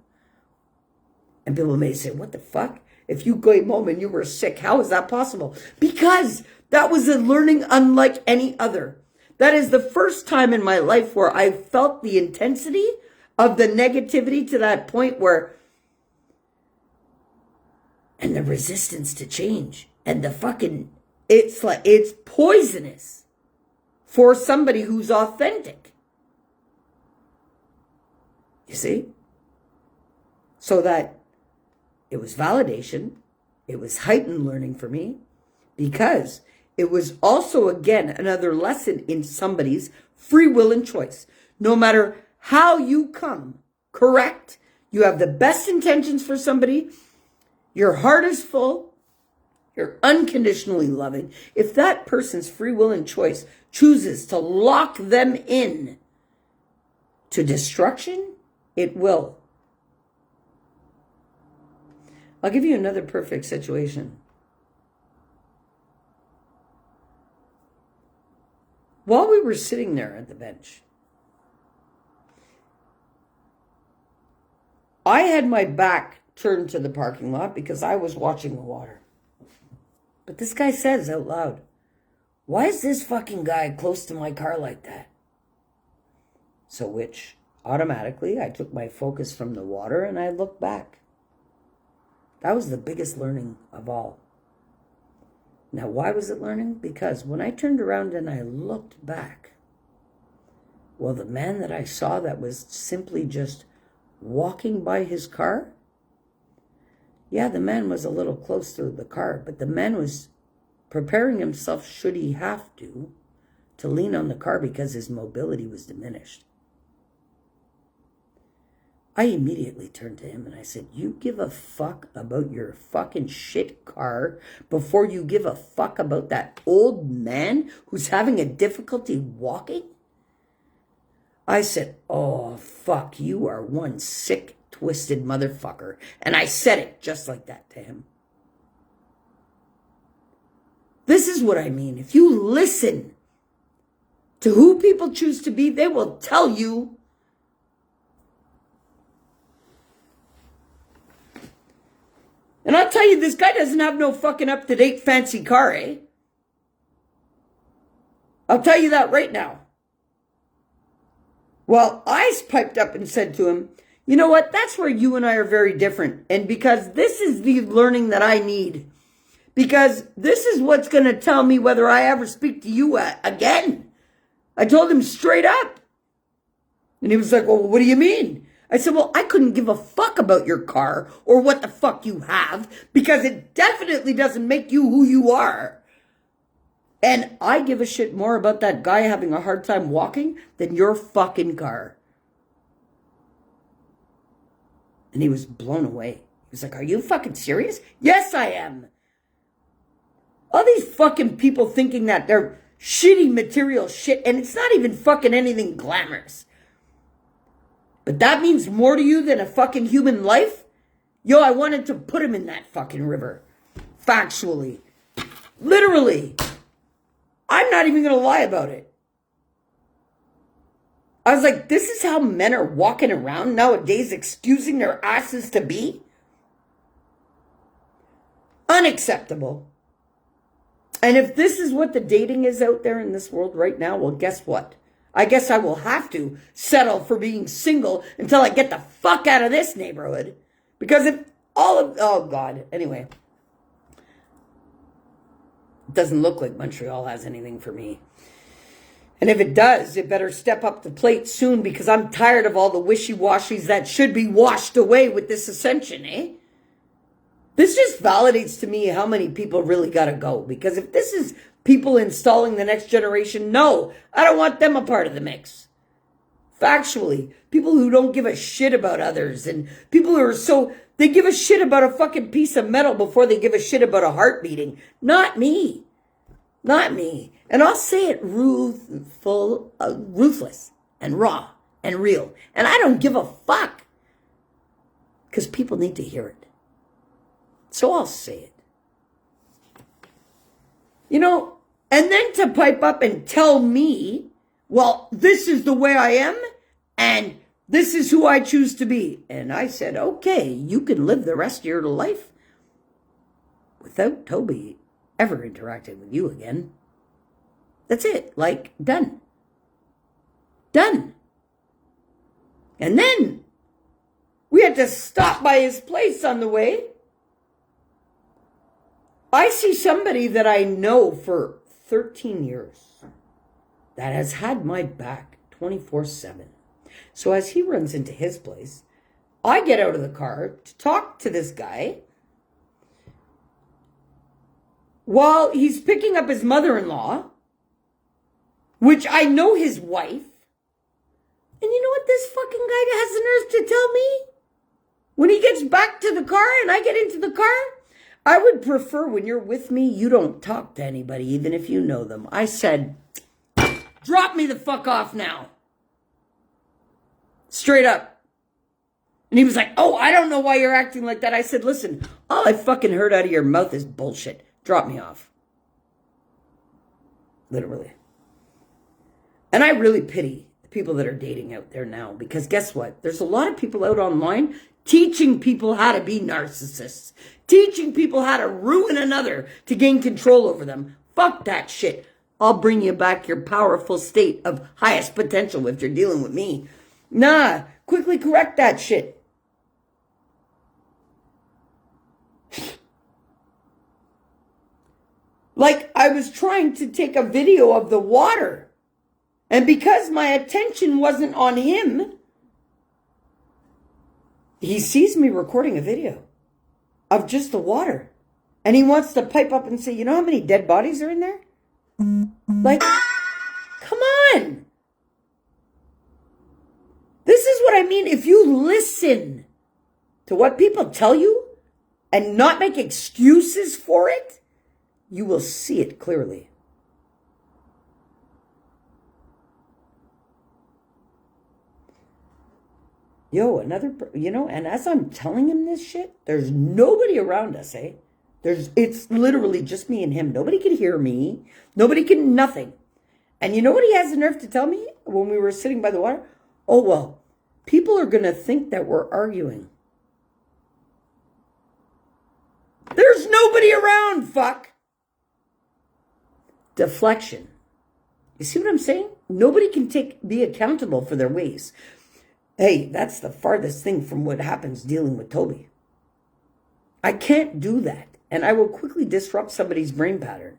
And people may say, what the fuck? If you came home and you were sick, how is that possible? Because that was a learning unlike any other. That is the first time in my life where I felt the intensity of the negativity to that point where, and the resistance to change and the fucking, it's poisonous for somebody who's authentic. You see? So that it was validation. It was heightened learning for me because it was also, again, another lesson in somebody's free will and choice. No matter how you come, correct? You have the best intentions for somebody. Your heart is full. You're unconditionally loving. If that person's free will and choice chooses to lock them in to destruction, it will. I'll give you another perfect situation. while we were sitting there at the bench, I had my back turned to the parking lot because I was watching the water. But this guy says out loud, "Why is this fucking guy close to my car like that?" So which automatically I took my focus from the water and I looked back. That was the biggest learning of all. Now, why was it learning? Because when I turned around and I looked back, well, the man that I saw that was simply just walking by his car, yeah, the man was a little close to the car, but the man was preparing himself, should he have to lean on the car because his mobility was diminished. I immediately turned to him and I said, "You give a fuck about your fucking shit car before you give a fuck about that old man who's having a difficulty walking?" I said, "Oh, fuck, you are one sick, twisted motherfucker." And I said it just like that to him. This is what I mean. If you listen to who people choose to be, they will tell you. And I'll tell you, this guy doesn't have no fucking up-to-date fancy car, eh? I'll tell you that right now. Well, I piped up and said to him, "You know what? That's where you and I are very different. And because this is the learning that I need. Because this is what's going to tell me whether I ever speak to you again." I told him straight up. And he was like, "Well, what do you mean?" I said, "Well, I couldn't give a fuck about your car or what the fuck you have because it definitely doesn't make you who you are. And I give a shit more about that guy having a hard time walking than your fucking car." And he was blown away. He was like, "Are you fucking serious?" "Yes, I am." All these fucking people thinking that they're shitty material shit, and it's not even fucking anything glamorous. But that means more to you than a fucking human life? Yo, I wanted to put him in that fucking river. Factually. Literally. I'm not even going to lie about it. I was like, this is how men are walking around nowadays, excusing their asses to be? Unacceptable. And if this is what the dating is out there in this world right now, well, guess what? I guess I will have to settle for being single until I get the fuck out of this neighborhood. Because if oh God, anyway. It doesn't look like Montreal has anything for me. And if it does, it better step up the plate soon because I'm tired of all the wishy-washies that should be washed away with this ascension, eh? This just validates to me how many people really gotta go. Because if this is people installing the next generation, no, I don't want them a part of the mix. Factually, people who don't give a shit about others and people who are they give a shit about a fucking piece of metal before they give a shit about a heart beating. Not me. Not me. And I'll say it ruthless and raw and real. And I don't give a fuck. Because people need to hear it. So I'll say it. You know, and then to pipe up and tell me, well, this is the way I am, and this is who I choose to be. And I said, okay, you can live the rest of your life without Tobi ever interacting with you again. That's it. Like, done. Done. And then we had to stop by his place on the way. I see somebody that I know for 13 years that has had my back 24/7. So as he runs into his place, I get out of the car to talk to this guy while he's picking up his mother-in-law, which I know his wife. And you know what this fucking guy has the nerve to tell me? When he gets back to the car and I get into the car, "I would prefer when you're with me, you don't talk to anybody, even if you know them." I said, drop me the fuck off now. Straight up. And he was like, "Oh, I don't know why you're acting like that." I said, "Listen, all I fucking heard out of your mouth is bullshit. Drop me off." Literally. And I really pity the people that are dating out there now, because guess what? There's a lot of people out online teaching people how to be narcissists, teaching people how to ruin another to gain control over them. Fuck that shit. I'll bring you back your powerful state of highest potential if you're dealing with me. Nah, quickly correct that shit. Like, I was trying to take a video of the water, and because my attention wasn't on him, he sees me recording a video of just the water, and he wants to pipe up and say, you know how many dead bodies are in there? Like, come on. This is what I mean. If you listen to what people tell you and not make excuses for it, you will see it clearly. Yo, and as I'm telling him this shit, there's nobody around us, eh? It's literally just me and him. Nobody can hear me. Nobody can, nothing. And you know what he has the nerve to tell me when we were sitting by the water? Oh, well, people are going to think that we're arguing. There's nobody around, fuck. Deflection. You see what I'm saying? Nobody can be accountable for their ways. Hey, that's the farthest thing from what happens dealing with Tobi. I can't do that. And I will quickly disrupt somebody's brain pattern.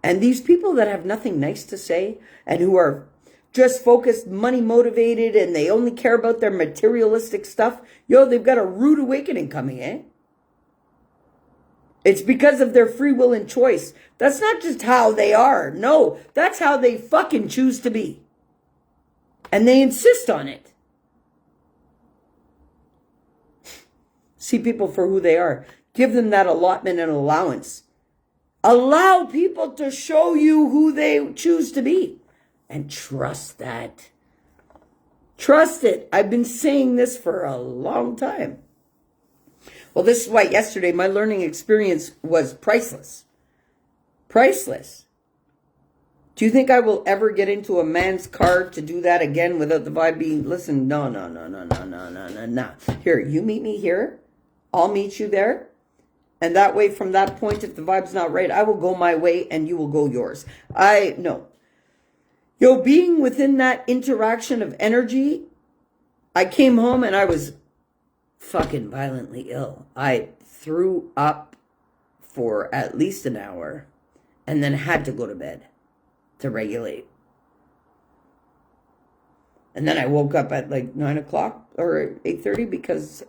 And these people that have nothing nice to say and who are just focused, money motivated, and they only care about their materialistic stuff, yo, they've got a rude awakening coming, eh? It's because of their free will and choice. That's not just how they are. No, that's how they fucking choose to be. And they insist on it. See people for who they are. Give them that allotment and allowance. Allow people to show you who they choose to be. And trust that. Trust it. I've been saying this for a long time. Well, this is why yesterday my learning experience was priceless. Priceless. Do you think I will ever get into a man's car to do that again without the vibe being, listen, no. Here, you meet me here. I'll meet you there. And that way, from that point, if the vibe's not right, I will go my way and you will go yours. No. Yo, being within that interaction of energy, I came home and I was fucking violently ill. I threw up for at least an hour and then had to go to bed to regulate. And then I woke up at like 9 o'clock or 8:30 because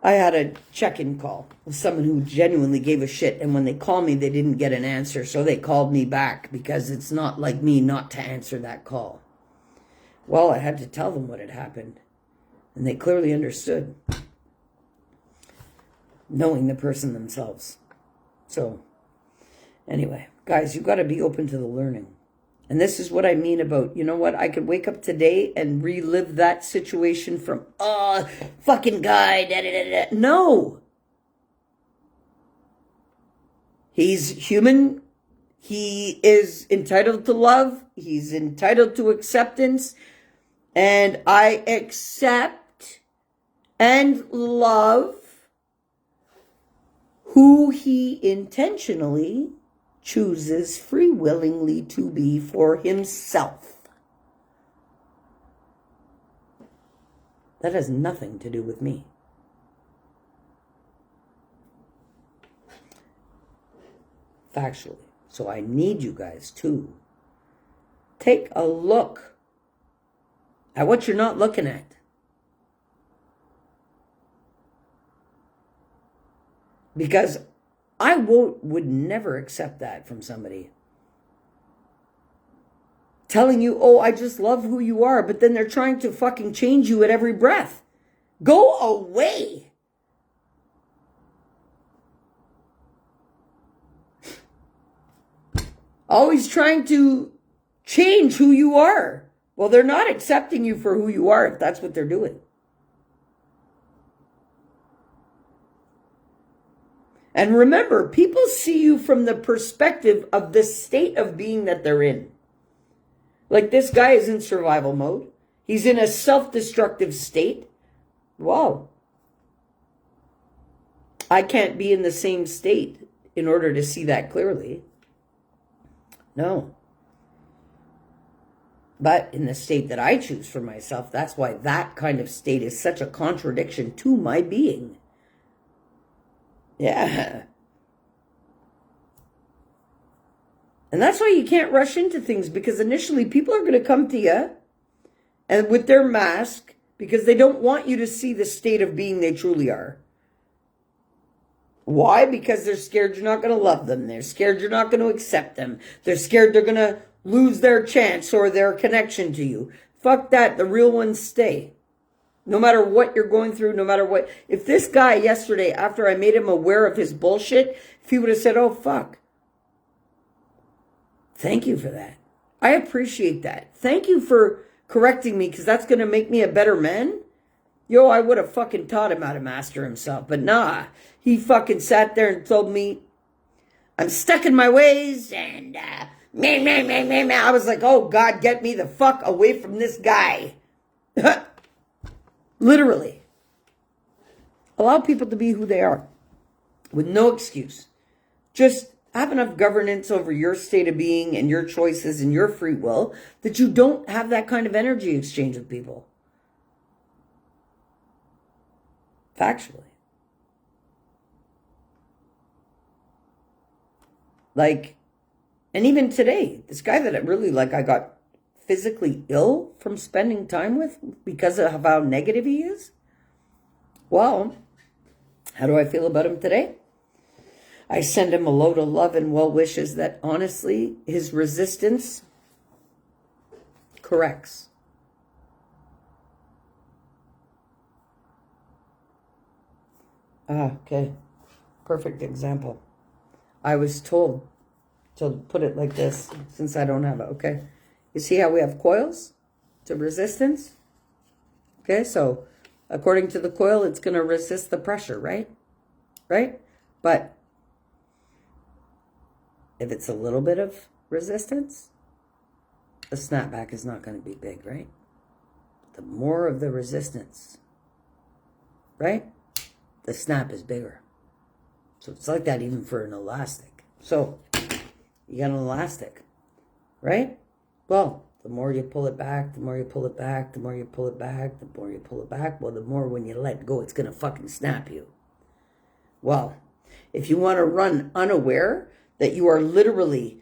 I had a check-in call with someone who genuinely gave a shit. And when they called me, they didn't get an answer. So they called me back because it's not like me not to answer that call. Well, I had to tell them what had happened. And they clearly understood, knowing the person themselves. So, anyway, guys, you've got to be open to the learning. And this is what I mean about, you know what, I could wake up today and relive that situation from, fucking guy, da-da-da-da. No. He's human. He is entitled to love. He's entitled to acceptance. And I accept and love who he intentionally chooses free willingly to be for himself. That has nothing to do with me. Factually. So I need you guys to take a look at what you're not looking at. Because I would never accept that from somebody. Telling you, oh, I just love who you are, but then they're trying to fucking change you at every breath. Go away. Always trying to change who you are. Well, they're not accepting you for who you are if that's what they're doing. And remember, people see you from the perspective of the state of being that they're in. Like this guy is in survival mode. He's in a self-destructive state. Wow. I can't be in the same state in order to see that clearly. No. But in the state that I choose for myself, that's why that kind of state is such a contradiction to my being. Yeah. And that's why you can't rush into things, because initially people are going to come to you and with their mask because they don't want you to see the state of being they truly are. Why? Because they're scared you're not going to love them. They're scared you're not going to accept them. They're scared they're going to lose their chance or their connection to you. Fuck that. The real ones stay. No matter what you're going through, no matter what. If this guy yesterday, after I made him aware of his bullshit, if he would have said, oh, fuck. Thank you for that. I appreciate that. Thank you for correcting me, because that's going to make me a better man. Yo, I would have fucking taught him how to master himself. But nah, he fucking sat there and told me I'm stuck in my ways and meh. I was like, oh God, get me the fuck away from this guy. Literally. Allow people to be who they are with no excuse. Just have enough governance over your state of being and your choices and your free will that you don't have that kind of energy exchange with people. Factually. Like, and even today, this guy that I got physically ill from spending time with because of how negative he is. Well, how do I feel about him today? I send him a load of love and well wishes that honestly, his resistance corrects. Okay. Perfect example. I was told to put it like this, since I don't have it, okay? You see how we have coils to resistance? Okay, so according to the coil, it's going to resist the pressure, right? Right? But if it's a little bit of resistance, the snapback is not going to be big, right? The more of the resistance, right? The snap is bigger. So it's like that even for an elastic. So you got an elastic, right? Well, the more you pull it back, the more you pull it back, the more you pull it back, the more you pull it back. Well, the more when you let go, it's going to fucking snap you. Well, if you want to run unaware that you are literally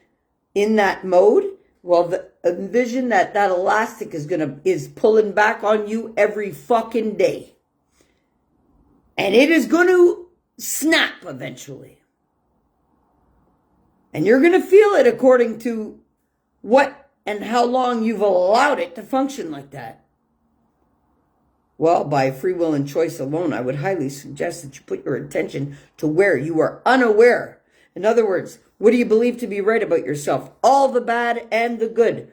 in that mode, well, envision that elastic is pulling back on you every fucking day. And it is going to snap eventually. And you're going to feel it according to what and how long you've allowed it to function like that. Well, by free will and choice alone, I would highly suggest that you put your attention to where you are unaware. In other words, what do you believe to be right about yourself? All the bad and the good.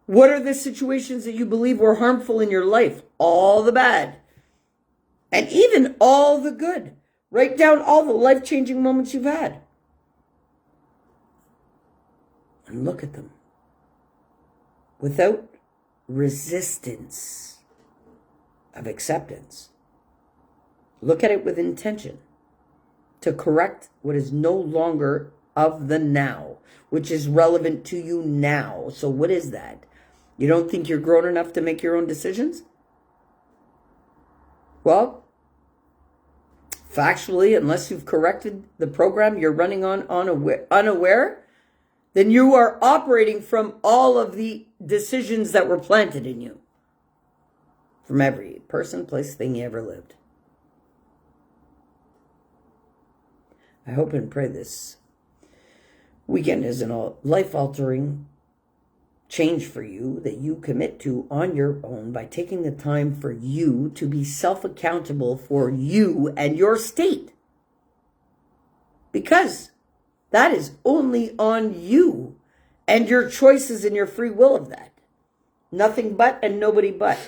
What are the situations that you believe were harmful in your life? All the bad. And even all the good. Write down all the life-changing moments you've had. And look at them. Without resistance of acceptance. Look at it with intention to correct what is no longer of the now, which is relevant to you now. So what is that? You don't think you're grown enough to make your own decisions? Well, factually, unless you've corrected the program you're running on unaware, then you are operating from all of the decisions that were planted in you. From every person, place, thing you ever lived. I hope and pray this weekend is a life-altering change for you that you commit to on your own by taking the time for you to be self-accountable for you and your state. Because that is only on you and your choices and your free will of that. Nothing but and nobody but.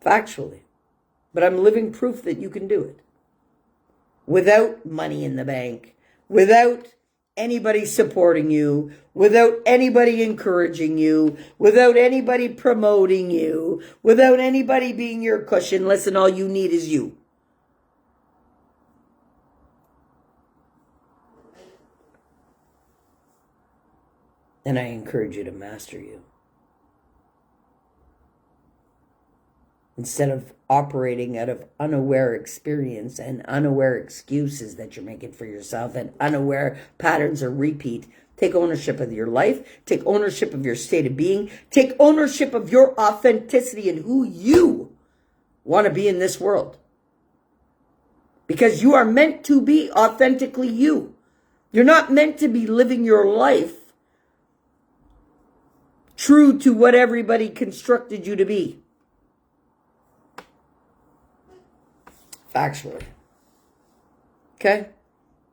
Factually. But I'm living proof that you can do it. without money in the bank, without anybody supporting you, without anybody encouraging you, without anybody promoting you, without anybody being your cushion. Listen, all you need is you. And I encourage you to master you. Instead of operating out of unaware experience and unaware excuses that you're making for yourself and unaware patterns of repeat, take ownership of your life, take ownership of your state of being, take ownership of your authenticity and who you want to be in this world. Because you are meant to be authentically you. You're not meant to be living your life true to what everybody constructed you to be. Factually. Okay?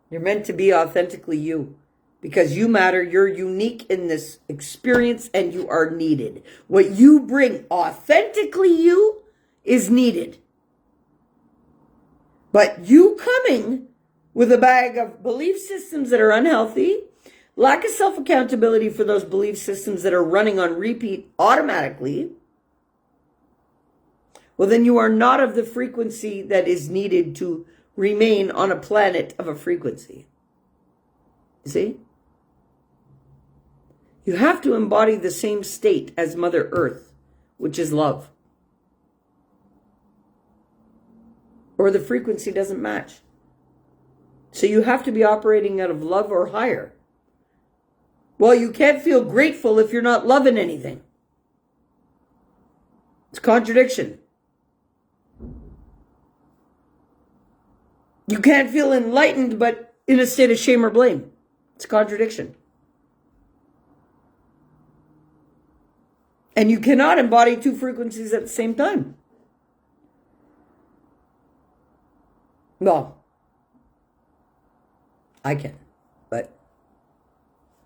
You're meant to be authentically you. Because you matter, you're unique in this experience, and you are needed. What you bring authentically you is needed. But you coming with a bag of belief systems that are unhealthy, lack of self-accountability for those belief systems that are running on repeat automatically, well, then you are not of the frequency that is needed to remain on a planet of a frequency. You see? You have to embody the same state as Mother Earth, which is love. Or the frequency doesn't match. So you have to be operating out of love or higher. Well, you can't feel grateful if you're not loving anything. It's a contradiction. You can't feel enlightened but in a state of shame or blame. It's a contradiction. And you cannot embody two frequencies at the same time. Well, I can, but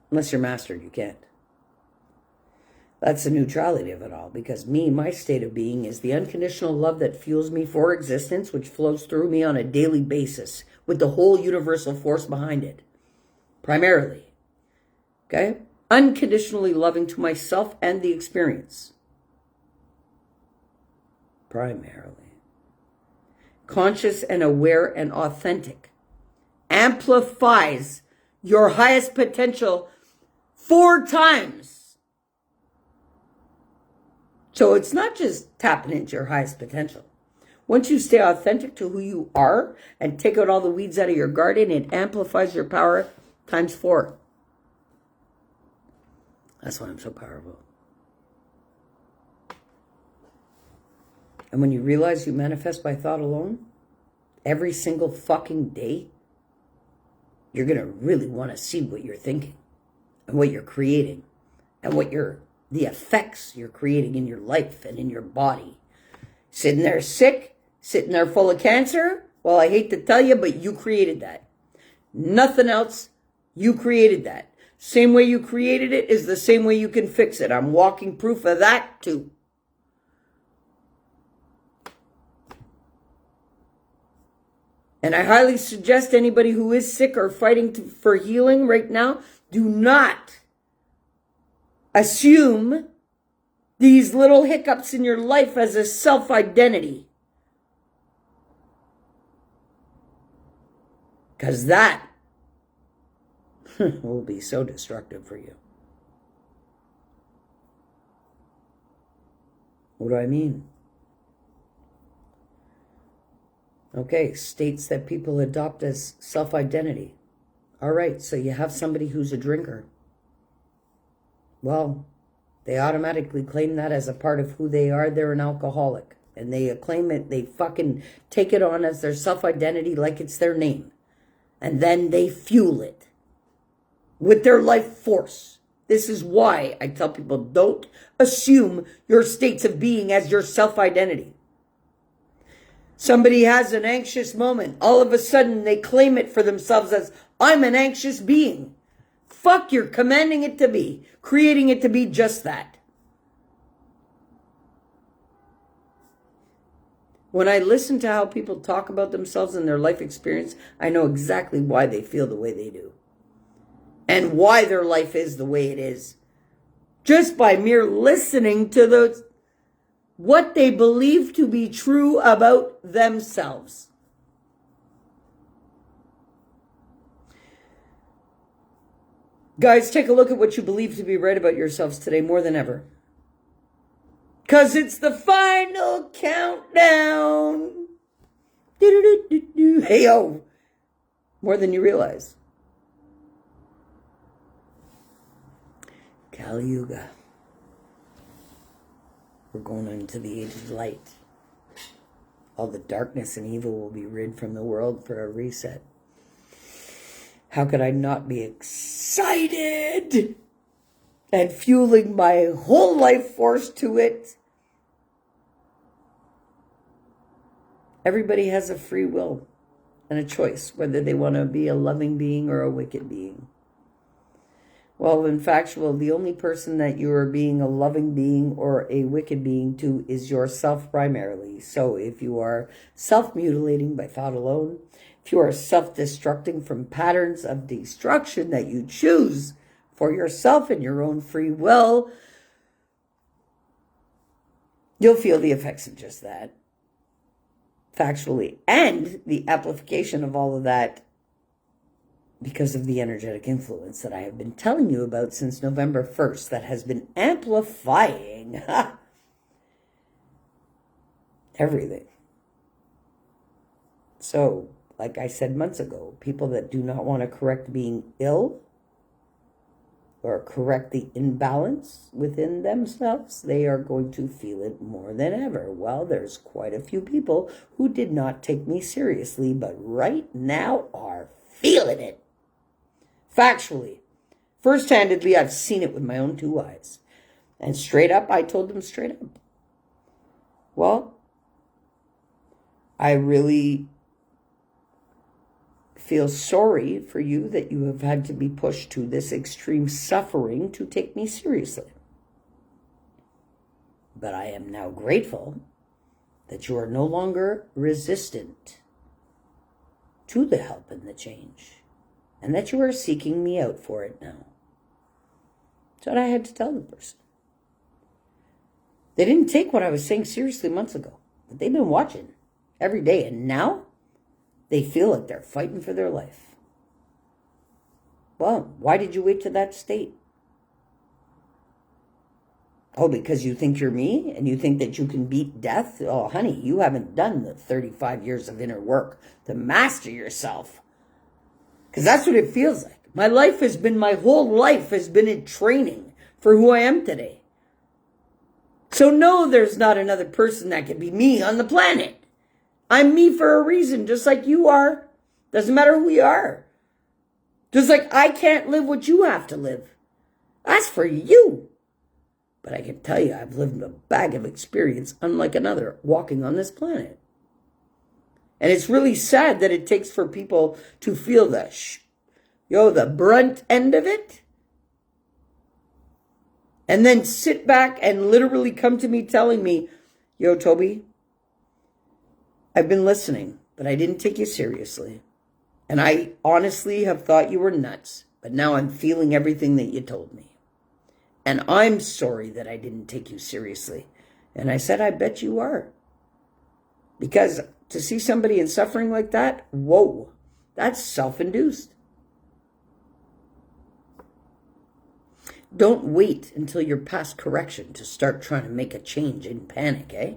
unless you're mastered, you can't. That's the neutrality of it all, because my state of being is the unconditional love that fuels me for existence, which flows through me on a daily basis with the whole universal force behind it, primarily. Okay? Unconditionally loving to myself and the experience, primarily. Conscious and aware and authentic. Amplifies your highest potential 4 times. So it's not just tapping into your highest potential. Once you stay authentic to who you are and take out all the weeds out of your garden, it amplifies your power times 4. That's why I'm so powerful. And when you realize you manifest by thought alone, every single fucking day, you're going to really want to see what you're thinking and what you're creating and what the effects you're creating in your life and in your body. Sitting there sick, sitting there full of cancer, well, I hate to tell you, but you created that. Nothing else. You created that. Same way you created it is the same way you can fix it. I'm walking proof of that too. And I highly suggest anybody who is sick or fighting for healing right now, do not assume these little hiccups in your life as a self-identity. Because that will be so destructive for you. What do I mean? Okay, states that people adopt as self-identity. All right, so you have somebody who's a drinker. Well, they automatically claim that as a part of who they are. They're an alcoholic. And they claim it, they fucking take it on as their self-identity like it's their name. And then they fuel it with their life force. This is why I tell people, don't assume your states of being as your self-identity. Somebody has an anxious moment. All of a sudden, they claim it for themselves as, I'm an anxious being. Fuck, you're commanding it to be, creating it to be just that. When I listen to how people talk about themselves and their life experience, I know exactly why they feel the way they do. And why their life is the way it is. Just by mere listening to what they believe to be true about themselves. Guys, take a look at what you believe to be right about yourselves today more than ever. Because it's the final countdown. Hey, yo. More than you realize. Kali Yuga. We're going into the age of light. All the darkness and evil will be rid from the world for a reset. How could I not be excited and fueling my whole life force to it? Everybody has a free will and a choice whether they want to be a loving being or a wicked being. Well, in factual, the only person that you are being a loving being or a wicked being to is yourself primarily. So if you are self-mutilating by thought alone, if you are self-destructing from patterns of destruction that you choose for yourself and your own free will, you'll feel the effects of just that. Factually. And the amplification of all of that because of the energetic influence that I have been telling you about since November 1st that has been amplifying everything. So, like I said months ago, people that do not want to correct being ill or correct the imbalance within themselves, they are going to feel it more than ever. Well, there's quite a few people who did not take me seriously, but right now are feeling it. Factually, first-handedly, I've seen it with my own two eyes. And straight up, I told them straight up. Well, I really feel sorry for you that you have had to be pushed to this extreme suffering to take me seriously. But I am now grateful that you are no longer resistant to the help and the change. And that you are seeking me out for it now. That's what I had to tell the person. They didn't take what I was saying seriously months ago. But they've been watching every day. And now they feel like they're fighting for their life. Well, why did you wait to that state? Oh, because you think you're me? And you think that you can beat death? Oh, honey, you haven't done the 35 years of inner work to master yourself. Because that's what it feels like. My whole life has been in training for who I am today. So no, there's not another person that can be me on the planet. I'm me for a reason, just like you are. Doesn't matter who you are. Just like I can't live what you have to live. That's for you. But I can tell you, I've lived a bag of experience unlike another walking on this planet. And it's really sad that it takes for people to feel the brunt end of it. And then sit back and literally come to me telling me, yo, Tobi, I've been listening, but I didn't take you seriously. And I honestly have thought you were nuts. But now I'm feeling everything that you told me. And I'm sorry that I didn't take you seriously. And I said, I bet you are. Because to see somebody in suffering like that, whoa, that's self-induced. Don't wait until you're past correction to start trying to make a change in panic, eh?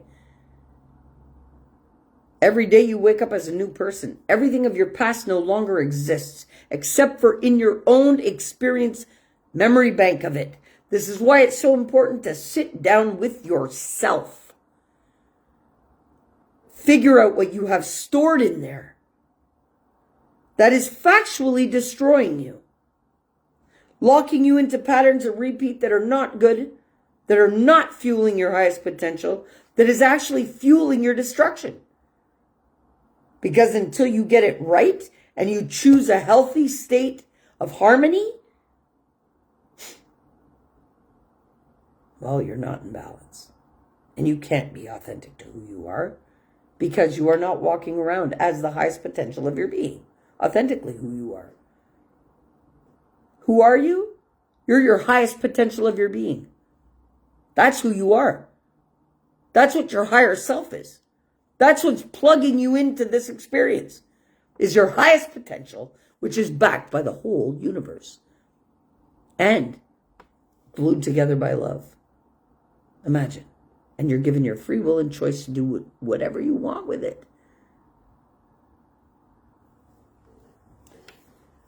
Every day you wake up as a new person. Everything of your past no longer exists, except for in your own experience, memory bank of it. This is why it's so important to sit down with yourself. Figure out what you have stored in there that is factually destroying you, locking you into patterns of repeat that are not good, that are not fueling your highest potential, that is actually fueling your destruction. Because until you get it right and you choose a healthy state of harmony, well, you're not in balance. And you can't be authentic to who you are. because you are not walking around as the highest potential of your being, authentically who you are. Who are you? You're your highest potential of your being. That's who you are. That's what your higher self is. That's what's plugging you into this experience, is your highest potential, which is backed by the whole universe and glued together by love. Imagine. And you're given your free will and choice to do whatever you want with it.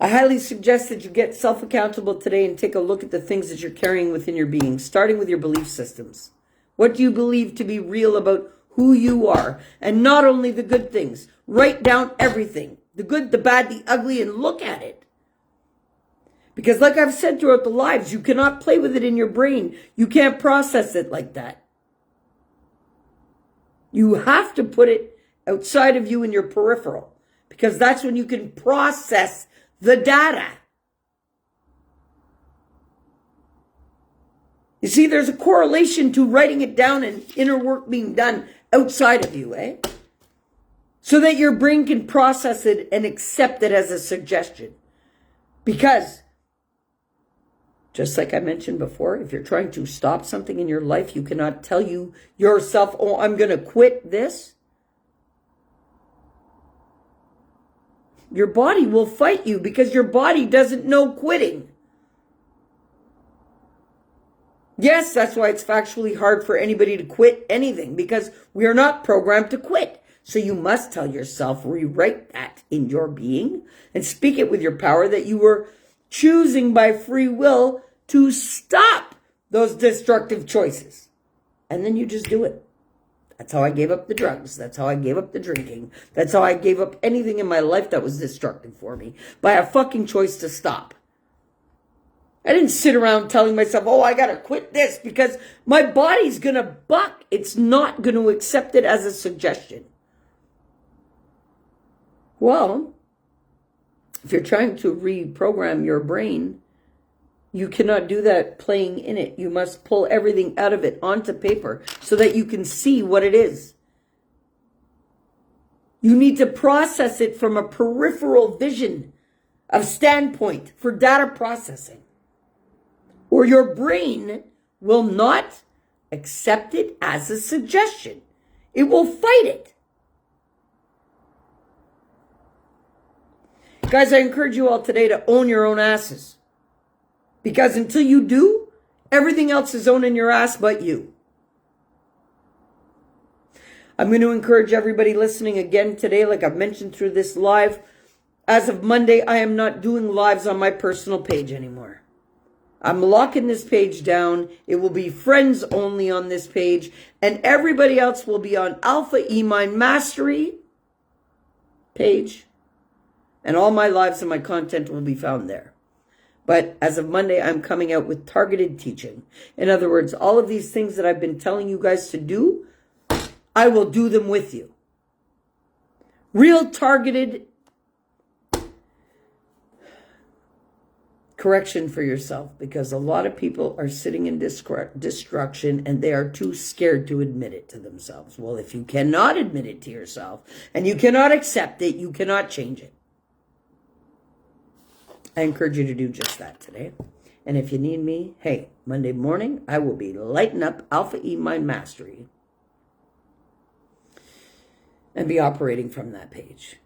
I highly suggest that you get self-accountable today and take a look at the things that you're carrying within your being, starting with your belief systems. What do you believe to be real about who you are? And not only the good things. Write down everything. The good, the bad, the ugly, and look at it. Because like I've said throughout the lives, you cannot play with it in your brain. You can't process it like that. You have to put it outside of you in your peripheral. Because that's when you can process the data. You see, there's a correlation to writing it down and inner work being done outside of you, eh? So that your brain can process it and accept it as a suggestion. Because, just like I mentioned before, if you're trying to stop something in your life, you cannot tell yourself, oh, I'm going to quit this. Your body will fight you because your body doesn't know quitting. Yes, that's why it's factually hard for anybody to quit anything, because we are not programmed to quit. So you must tell yourself, rewrite that in your being and speak it with your power, that you were choosing by free will to stop those destructive choices. And then you just do it. That's how I gave up the drugs. That's how I gave up the drinking. That's how I gave up anything in my life that was destructive for me, by a fucking choice to stop. I didn't sit around telling myself, oh, I got to quit this because my body's going to buck. It's not going to accept it as a suggestion. Well, if you're trying to reprogram your brain, you cannot do that playing in it. You must pull everything out of it onto paper so that you can see what it is. You need to process it from a peripheral vision of standpoint for data processing, or your brain will not accept it as a suggestion. It will fight it. Guys, I encourage you all today to own your own asses. Because until you do, everything else is owning your ass but you. I'm going to encourage everybody listening again today, like I've mentioned through this live. As of Monday, I am not doing lives on my personal page anymore. I'm locking this page down. It will be friends only on this page. And everybody else will be on Alpha E-Mind Mastery page. And all my lives and my content will be found there. But as of Monday, I'm coming out with targeted teaching. In other words, all of these things that I've been telling you guys to do, I will do them with you. Real targeted correction for yourself, because a lot of people are sitting in destruction and they are too scared to admit it to themselves. Well, if you cannot admit it to yourself and you cannot accept it, you cannot change it. I encourage you to do just that today. And if you need me, hey, Monday morning, I will be lighting up Alpha E-Mind Mastery and be operating from that page.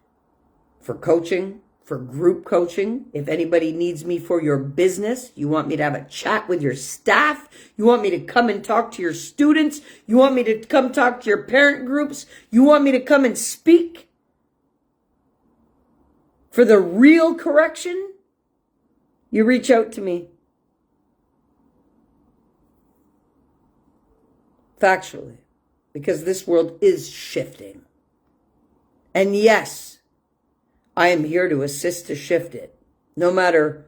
For coaching, for group coaching, if anybody needs me for your business, you want me to have a chat with your staff, you want me to come and talk to your students, you want me to come talk to your parent groups, you want me to come and speak for the real correction, you reach out to me. Factually. Because this world is shifting. And yes, I am here to assist to shift it. No matter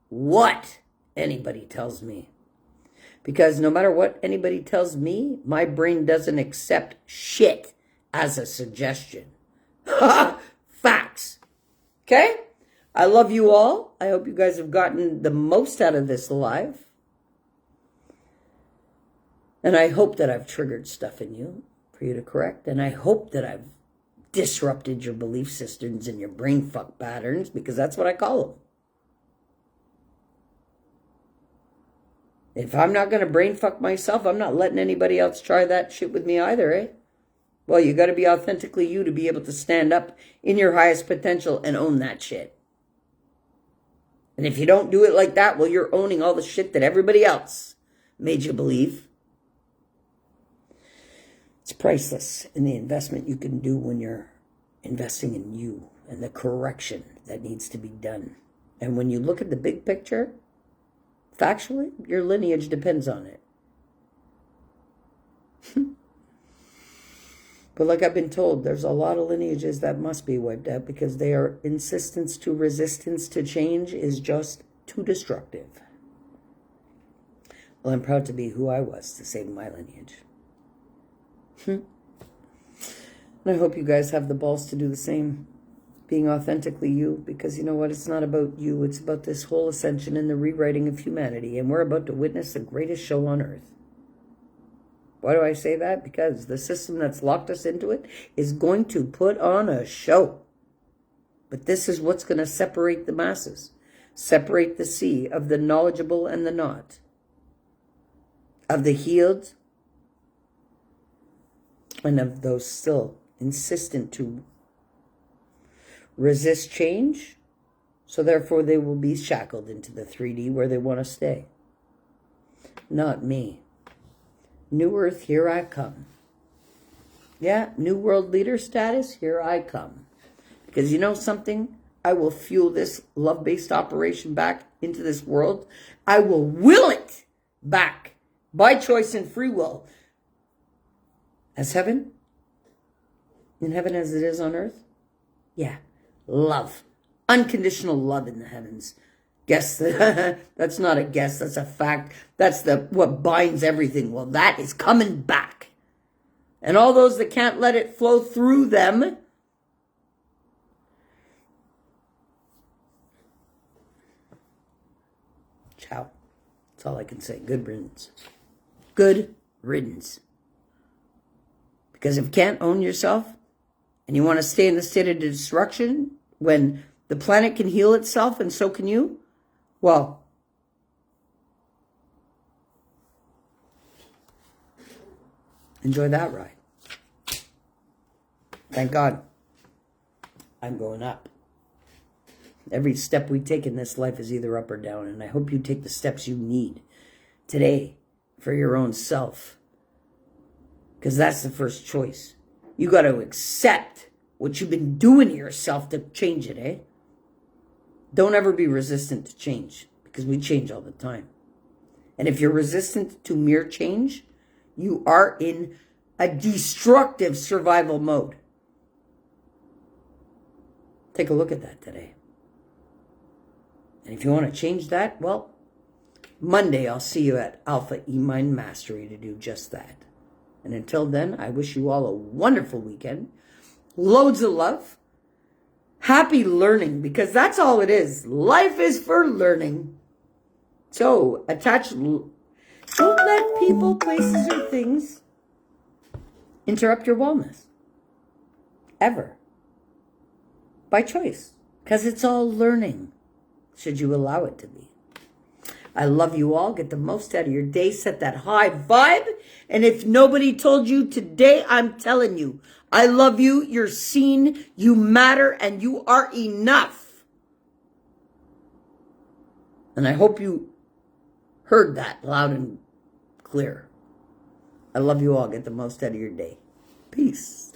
what anybody tells me. Because no matter what anybody tells me, my brain doesn't accept shit as a suggestion. Facts. Okay? I love you all. I hope you guys have gotten the most out of this live. And I hope that I've triggered stuff in you for you to correct. And I hope that I've disrupted your belief systems and your brain fuck patterns, because that's what I call them. If I'm not going to brain fuck myself, I'm not letting anybody else try that shit with me either, eh? Well, you got to be authentically you to be able to stand up in your highest potential and own that shit. And if you don't do it like that, well, you're owning all the shit that everybody else made you believe. It's priceless in the investment you can do when you're investing in you and the correction that needs to be done. And when you look at the big picture, factually, your lineage depends on it. But like I've been told, there's a lot of lineages that must be wiped out because their insistence to resistance to change is just too destructive. Well, I'm proud to be who I was to save my lineage. And I hope you guys have the balls to do the same, being authentically you, because you know what? It's not about you. It's about this whole ascension and the rewriting of humanity, and we're about to witness the greatest show on earth. Why do I say that? Because the system that's locked us into it is going to put on a show. But this is what's going to separate the masses, separate the sea of the knowledgeable and the not, of the healed and of those still insistent to resist change. So therefore they will be shackled into the 3D where they want to stay. Not me. New Earth, here I come. Yeah, New World Leader status, here I come. Because you know something? I will fuel this love-based operation back into this world. I will will it back by choice and free will. As heaven? In heaven as it is on earth? Yeah, love. Unconditional love in the heavens. Guess that's not a guess, that's a fact. That's what binds everything. Well, that is coming back. And all those that can't let it flow through them, ciao. That's all I can say. Good riddance. Good riddance. Because if you can't own yourself and you want to stay in the state of destruction when the planet can heal itself and so can you, well, enjoy that ride. Thank God I'm going up. Every step we take in this life is either up or down, and I hope you take the steps you need today for your own self, because that's the first choice. You got to accept what you've been doing to yourself to change it, eh? Don't ever be resistant to change, because we change all the time. And if you're resistant to mere change, you are in a destructive survival mode. Take a look at that today. And if you want to change that, well, Monday I'll see you at Alpha E-Mind Mastery to do just that. And until then, I wish you all a wonderful weekend. Loads of love. Happy learning, because that's all it is. Life is for learning. So, don't let people, places, or things interrupt your wellness. Ever. By choice. Because it's all learning, should you allow it to be. I love you all. Get the most out of your day. Set that high vibe. And if nobody told you today, I'm telling you, I love you. You're seen. You matter. And you are enough. And I hope you heard that loud and clear. I love you all. Get the most out of your day. Peace.